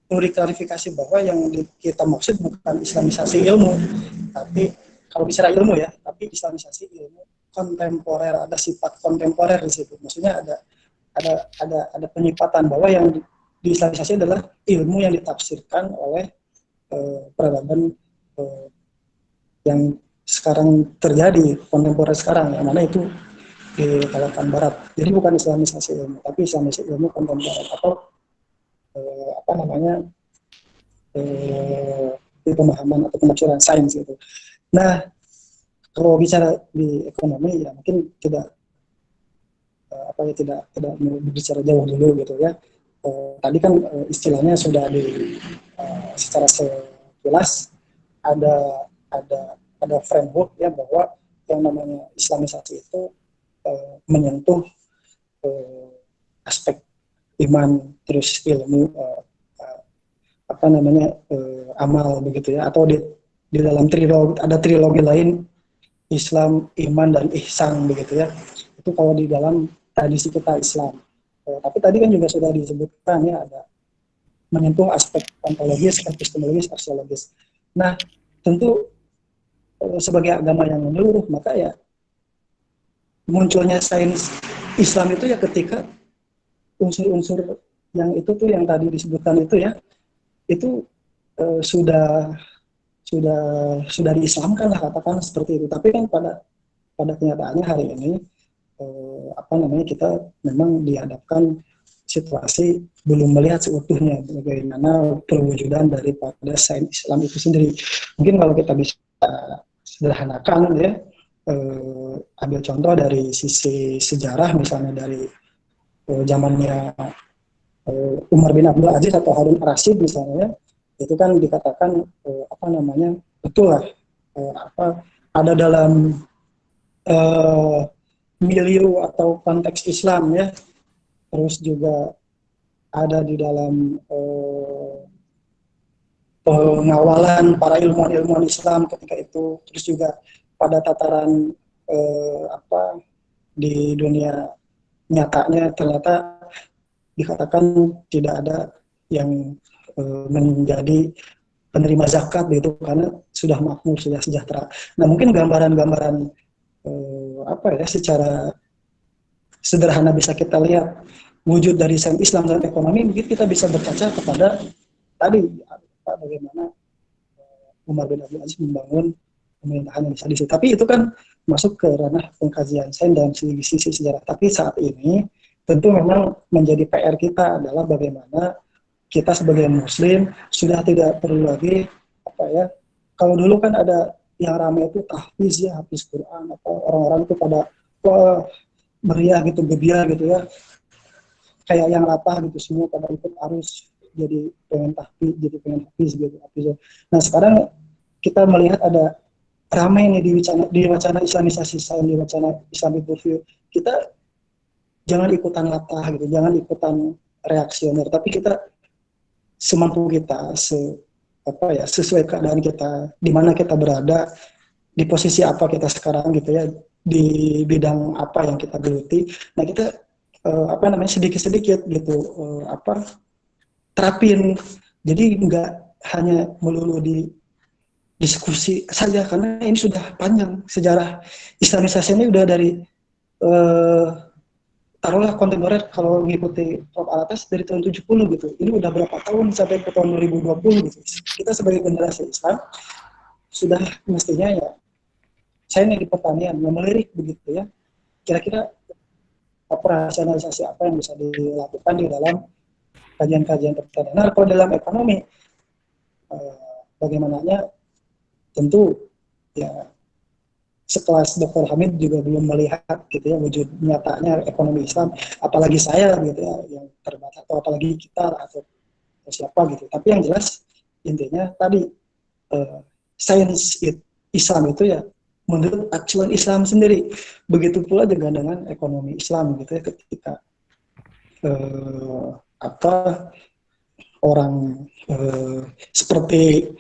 Speaker 1: perlu diklarifikasi bahwa yang kita maksud bukan Islamisasi ilmu, tapi kalau bicara ilmu ya, tapi Islamisasi ilmu kontemporer, ada sifat kontemporer di situ. Maksudnya ada penyifatan bahwa yang di Islamisasi adalah ilmu yang ditafsirkan oleh peradaban yang sekarang terjadi, kontemporer sekarang, yang mana itu di kawasan barat. Jadi bukan Islamisasi ilmu, tapi Islamisasi ilmu kontemporer atau di pemahaman atau penafsiran sains gitu. Nah, kalau bicara di ekonomi ya mungkin tidak berbicara jauh dulu gitu ya. Tadi kan istilahnya sudah secara sejelas ada framework ya bahwa yang namanya Islamisasi itu menyentuh aspek iman, terus ilmu, amal begitu ya, atau di dalam trilogi lain Islam, iman, dan ihsan begitu ya. Itu kalau di dalam tradisi kita Islam. Tapi tadi kan juga sudah disebutkan ya, ada menyentuh aspek ontologis, epistemologis, aksiologis. Nah, tentu sebagai agama yang menyeluruh, maka ya munculnya sains Islam itu ya ketika unsur-unsur yang itu tuh yang tadi disebutkan itu ya, itu sudah diislamkan lah, katakan seperti itu. Tapi kan pada kenyataannya hari ini kita memang dihadapkan situasi belum melihat seutuhnya bagaimana perwujudan daripada sains Islam itu sendiri. Mungkin kalau kita bisa sederhanakan ya, ambil contoh dari sisi sejarah, misalnya dari zamannya Umar bin Abdul Aziz atau Harun Ar-Rasyid misalnya, itu kan dikatakan betul lah ada dalam milieu atau konteks Islam ya, terus juga ada di dalam pengawalan para ilmuwan Islam ketika itu, terus juga pada tataran di dunia nyatanya ternyata dikatakan tidak ada yang menjadi penerima zakat gitu karena sudah makmur, sudah sejahtera. Nah, mungkin gambaran-gambaran secara sederhana bisa kita lihat wujud dari sains Islam dan ekonomi, mungkin kita bisa berkaca kepada tadi bagaimana Umar bin Abdul Aziz membangun pemerintahan yang sadis. Tapi itu kan masuk ke ranah pengkajian sains dalam sisi sejarah. Tapi saat ini tentu memang menjadi PR kita adalah bagaimana kita sebagai muslim sudah tidak perlu lagi apa ya, kalau dulu kan ada yang ramai itu tahfiz ya, hafiz Quran, atau orang-orang itu pada wah, meriah gitu, gebiar gitu ya, kayak yang latah gitu, semua pada ikut arus jadi pengen tahfiz, jadi pengen hafiz gitu, hafiz. Nah sekarang kita melihat ada ramai nih di wacana Islamisasi, di wacana Islamic worldview. Kita jangan ikutan latah gitu, jangan ikutan reaksioner, tapi kita semampu kita, sesuai keadaan kita, di mana kita berada, di posisi apa kita sekarang gitu ya, di bidang apa yang kita geluti. Nah kita sedikit-sedikit gitu terapin. Jadi nggak hanya melulu di diskusi saja, karena ini sudah panjang sejarah Islamisasi ini, udah dari taruhlah kontemporer kalau mengikuti Prof. Alatas dari tahun 70 gitu. Ini udah berapa tahun sampai ke tahun 2020 gitu. Kita sebagai generasi Islam sudah mestinya ya, saya ini di pertanian, melirik begitu ya. Kira-kira operasionalisasi apa yang bisa dilakukan di dalam kajian-kajian pertanian. Nah, kalau dalam ekonomi, bagaimananya tentu ya sekelas Dr. Hamid juga belum melihat gitu ya wujud nyatanya ekonomi Islam, apalagi saya gitu ya yang terbatas, atau apalagi kita atau siapa gitu. Tapi yang jelas intinya tadi sains Islam itu ya menurut acuan Islam sendiri. Begitu pula juga dengan ekonomi Islam gitu ya, ketika orang seperti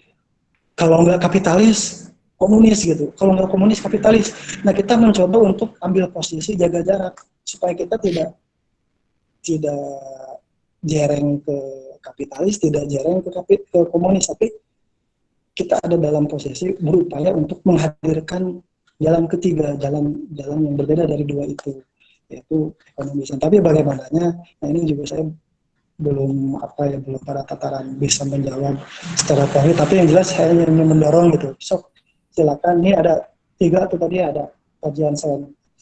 Speaker 1: kalau nggak kapitalis komunis gitu, kalau nggak komunis kapitalis. Nah kita mencoba untuk ambil posisi jaga jarak supaya kita tidak jereng ke kapitalis, tidak jereng ke komunis, tapi kita ada dalam posisi berupaya untuk menghadirkan jalan ketiga, jalan yang berbeda dari dua itu, yaitu ekonomi Islam. Tapi bagaimananya, nah ini juga saya belum pada tataran bisa menjawab secara teori, tapi yang jelas saya hanya mendorong gitu. Silakan, ini ada 3 tuh tadi, ada kajian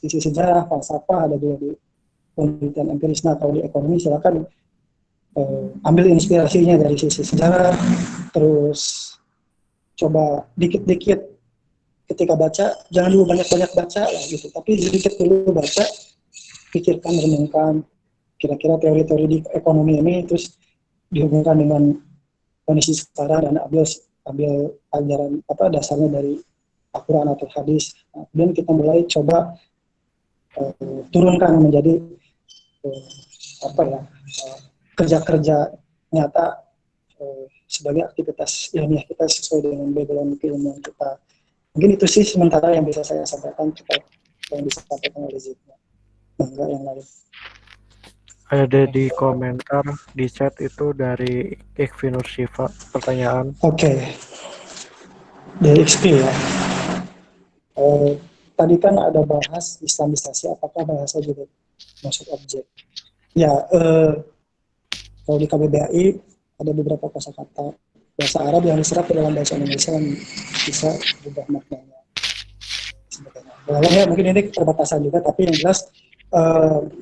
Speaker 1: sisi sejarah, falsafah, ada juga di penelitian empiris. Nah kalau di ekonomi silakan ambil inspirasinya dari sisi sejarah, terus coba dikit-dikit ketika baca, jangan dulu banyak-banyak baca lah gitu, tapi sedikit dulu baca, pikirkan, renungkan kira-kira teori-teori di ekonomi ini, terus dihubungkan dengan kondisi sekarang dan ambil ajaran dasarnya dari Al-Quran atau hadis. Nah, kemudian kita mulai coba turunkan menjadi kerja-kerja nyata sebagai aktivitas ilmiah kita sesuai dengan background keilmuan kita. Mungkin itu sih sementara yang bisa saya sampaikan terkait yang disampaikan oleh Zidna. Enggak yang lain.
Speaker 2: Ada di komentar di chat itu dari Ikvinur Shiva, pertanyaan.
Speaker 1: Oke. Dari XP ya. Tadi kan ada bahas Islamisasi, apakah bahasa juga masuk objek? Ya, kalau di KBBI ada beberapa kosakata bahasa Arab yang diserap ke dalam bahasa Indonesia yang bisa berubah maknanya. Sebetulnya ya, mungkin ini keterbatasan juga, tapi yang jelas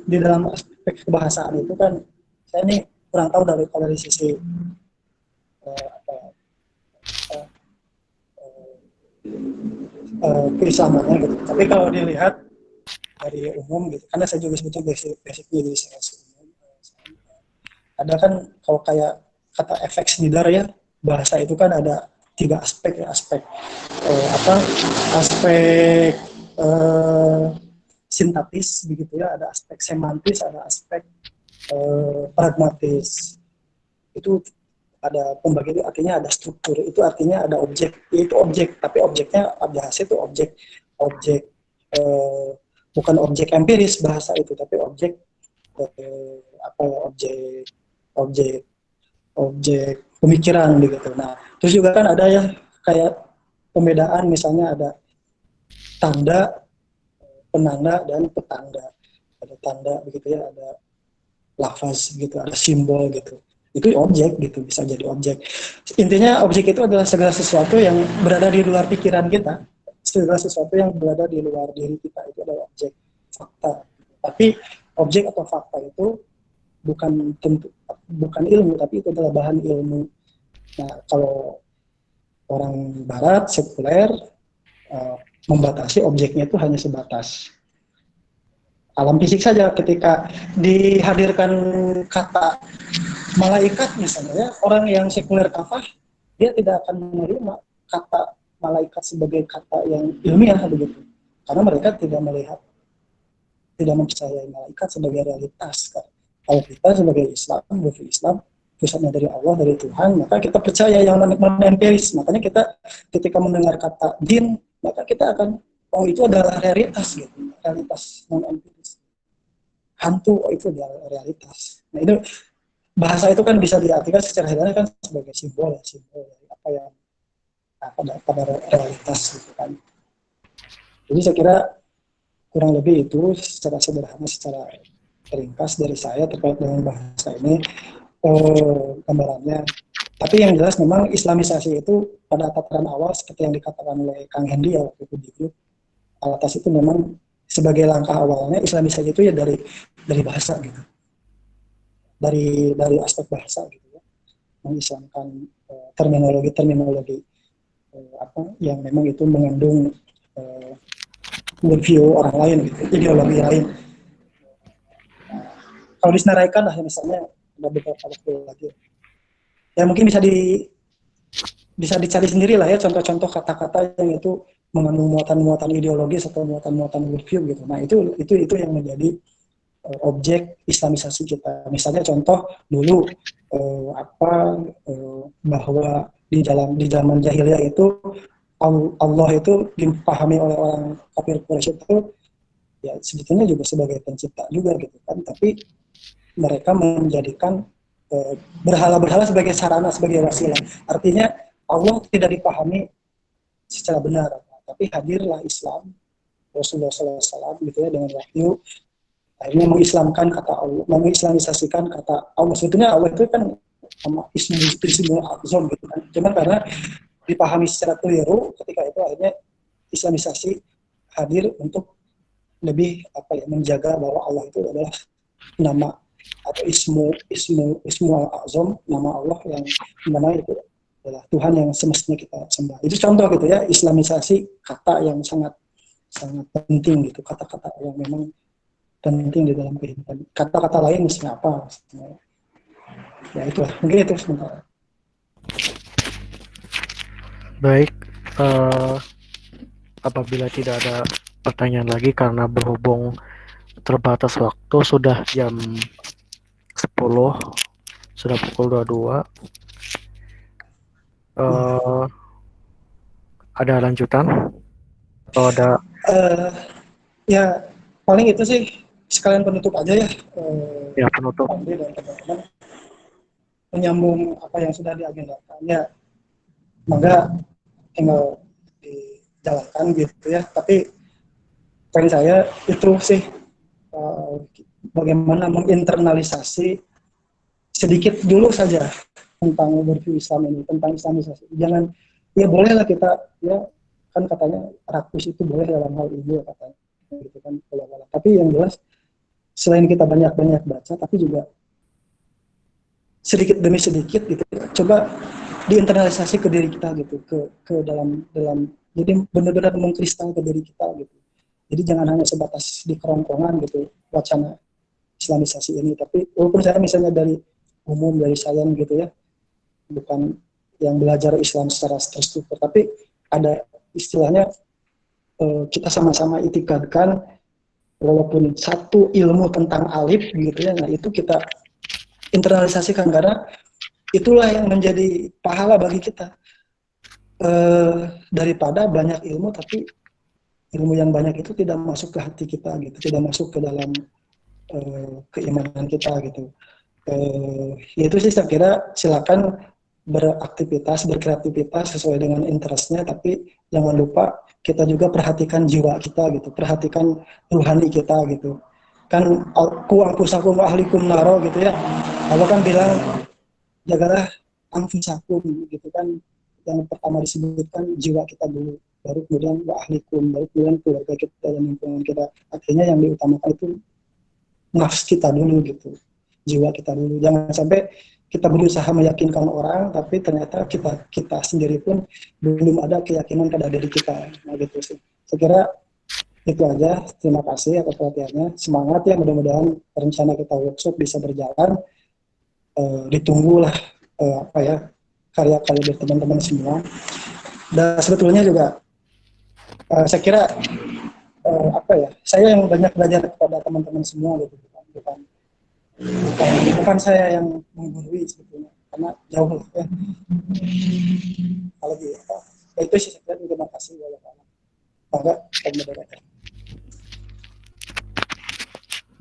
Speaker 1: di dalam aspek kebahasaan itu kan saya ini kurang tahu dari sisi keislamannya gitu. Tapi kalau dilihat dari umum gitu, karena saya juga sebetulnya basicnya dari sains umum, ada kan kalau kayak kata efek nidar ya, bahasa itu kan ada 3 aspek ya, aspek sintaktis begitu ya, ada aspek semantis, ada aspek pragmatis. Itu ada pembagian, artinya ada struktur, itu artinya ada objek, itu objek, tapi objeknya bahasa itu objek bukan objek empiris bahasa itu, tapi objek objek pemikiran begitu. Nah, terus juga kan ada ya kayak pembedaan, misalnya ada tanda, penanda, dan petanda. Ada tanda begitu ya, ada lafaz gitu, ada simbol gitu. Itu objek gitu, bisa jadi objek. Intinya objek itu adalah segala sesuatu yang berada di luar pikiran kita, segala sesuatu yang berada di luar diri kita, itu adalah objek, fakta. Tapi objek atau fakta itu bukan ilmu, tapi itu adalah bahan ilmu. Nah, kalau orang Barat sekuler membatasi objeknya itu hanya sebatas alam fisik saja. Ketika dihadirkan kata malaikat misalnya, ya, orang yang sekuler kafah dia tidak akan menerima kata malaikat sebagai kata yang ilmiah begitu, karena mereka tidak mempercayai malaikat sebagai realitas. Kalau kita sebagai Islam, berfil Islam, pusatnya dari Allah, dari Tuhan, maka kita percaya yang namanya empiris. Makanya kita ketika mendengar kata jin, maka kita akan, oh itu adalah realitas gitu, realitas non empiris. Hantu, oh itu adalah realitas. Nah itu bahasa itu kan bisa diartikan secara sederhana kan sebagai simbol dari apa yang pada realitas gitu kan. Jadi saya kira kurang lebih itu secara sederhana, secara ringkas dari saya terkait dengan bahasa ini gambarannya. Tapi yang jelas memang Islamisasi itu pada tataran awal seperti yang dikatakan oleh Kang Hendy ya waktu itu, atas itu memang sebagai langkah awalnya Islamisasi itu ya dari bahasa gitu, dari aspek bahasa gitu ya, mengislamkan terminologi apa yang memang itu mengandung worldview orang lain gitu, ideologi lain. Kalau disenaraikan lah misalnya ada beberapa waktu lagi ya mungkin bisa dicari sendiri lah ya contoh-contoh kata-kata yang itu mengandung muatan-muatan ideologis atau muatan-muatan worldview gitu. Nah itu yang menjadi objek Islamisasi kita. Misalnya contoh dulu bahwa di zaman jahiliyah itu Allah itu dipahami oleh orang kafir Quraisy itu ya sebetulnya juga sebagai pencipta juga gitu kan, tapi mereka menjadikan berhala-berhala sebagai sarana, sebagai wasilah. Artinya Allah tidak dipahami secara benar, tapi hadirlah Islam, Rasulullah SAW gitu ya dengan wahyu, akhirnya mengislamkan kata Allah, mengislamisasikan kata Allah. Sebetulnya Allah itu kan sama ismul azam gitu kan, cuman karena dipahami secara keliru ketika itu akhirnya Islamisasi hadir untuk lebih menjaga bahwa Allah itu adalah nama atau ismu al-azam, nama Allah yang mana itu adalah Tuhan yang semestinya kita sembah. Itu contoh gitu ya, Islamisasi kata yang sangat penting gitu, kata-kata yang memang penting di dalam kehidupan. Kata-kata lain misalnya apa? Ya itulah, mungkin itu sementara.
Speaker 2: Baik, apabila tidak ada pertanyaan lagi karena berhubung terbatas waktu, sudah jam 10, sudah pukul 22. Ada lanjutan? Atau ada?
Speaker 1: Ya paling itu sih sekalian penutup aja ya.
Speaker 2: Ya penutup.
Speaker 1: Dan teman-teman menyambung apa yang sudah diagendakan ya. Maka tinggal dijalankan gitu ya. Tapi poin saya itu sih bagaimana menginternalisasi sedikit dulu saja tentang worldview Islam ini, tentang Islamisasi. Jangan, ya bolehlah kita ya kan katanya rakus itu boleh dalam hal ini ya katanya gitu kan. Tapi yang jelas selain kita banyak-banyak baca, tapi juga sedikit demi sedikit gitu coba diinternalisasi ke diri kita gitu, ke dalam jadi benar-benar mengkristal ke diri kita gitu. Jadi jangan hanya sebatas di kerongkongan gitu wacana Islamisasi ini, tapi walaupun saya misalnya dari umum, dari sains gitu ya, bukan yang belajar Islam secara terstruktur, tapi ada istilahnya kita sama-sama itikadkan walaupun satu ilmu tentang alif gitu ya, nah itu kita internalisasikan karena itulah yang menjadi pahala bagi kita daripada banyak ilmu tapi ilmu yang banyak itu tidak masuk ke hati kita gitu, tidak masuk ke dalam keimanan kita gitu. Itu sih saya kira silakan beraktivitas, berkreativitas sesuai dengan interestnya, tapi jangan lupa kita juga perhatikan jiwa kita gitu, perhatikan ruhani kita gitu. Kan ku anfusakum wa ahlikum naro gitu ya. Allah kan bilang jagalah anfusakum gitu kan. Yang pertama disebutkan jiwa kita dulu, baru kemudian wa ahlikum, baru kemudian keluarga kita dan lingkungan kita. Akhirnya yang diutamakan itu nafs kita dulu gitu. jiwa kita dulu. Jangan sampai kita berusaha meyakinkan orang, tapi ternyata kita sendiri pun belum ada keyakinan pada diri kita. Nah gitu sih. Saya kira itu aja. Terima kasih atas perhatiannya. Semangat ya, mudah-mudahan rencana kita workshop bisa berjalan. Ditunggulah karya-karya dari teman-teman semua. Dan sebetulnya juga saya kira saya yang banyak belajar kepada teman-teman semua gitu, bukan saya yang menggurui sebetulnya, karena jauh ya. Kalau gitu, itu sih saya kira. Terima kasih banyak. Bangga dan moderator.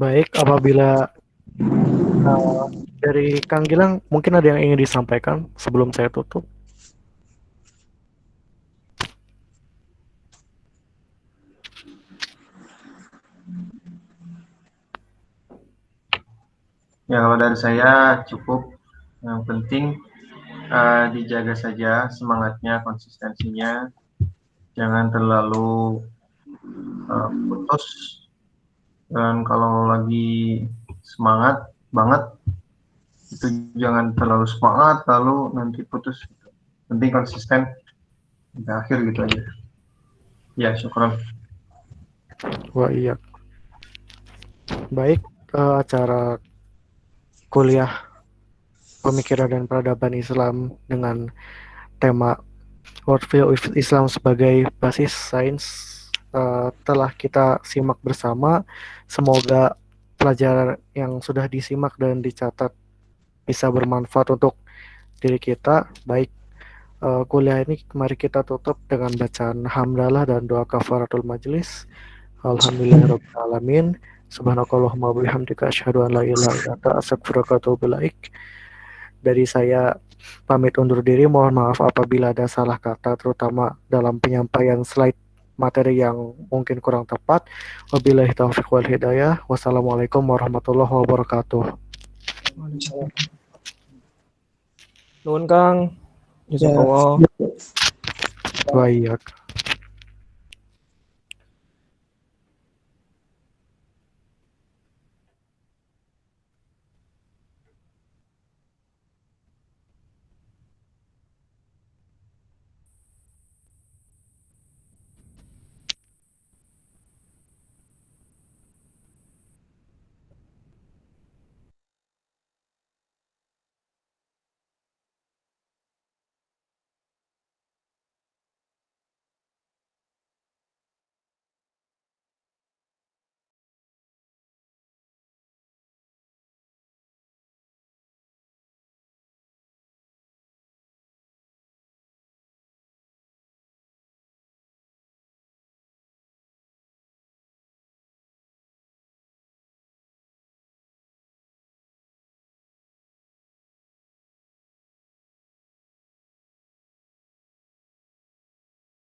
Speaker 2: Baik, apabila dari Kang Gilang mungkin ada yang ingin disampaikan sebelum saya tutup.
Speaker 5: Ya, kalau dari saya cukup. Yang penting dijaga saja semangatnya, konsistensinya, jangan terlalu putus, dan kalau lagi semangat banget itu jangan terlalu semangat lalu nanti putus. Penting konsisten sampai akhir gitu aja. Ya, syukur.
Speaker 2: Wah iya. Baik, acara kuliah pemikiran dan peradaban Islam dengan tema Worldview Islam sebagai basis sains telah kita simak bersama. Semoga pelajaran yang sudah disimak dan dicatat bisa bermanfaat untuk diri kita. Baik, kuliah ini mari kita tutup dengan bacaan hamdalah dan doa kafaratul majelis. Alhamdulillahirabbil alamin. Subhanakallahumma wabihamdika asyhadu an la ilaha illa anta astaghfiruka wa atubu ilaik. Dari saya pamit undur diri. Mohon maaf apabila ada salah kata, terutama dalam penyampaian slide materi yang mungkin kurang tepat. Wabillahi taufiq wal hidayah. Wassalamualaikum warahmatullahi wabarakatuh.
Speaker 4: Nuhun Kang. Jazakallah.
Speaker 2: Wa iyyak.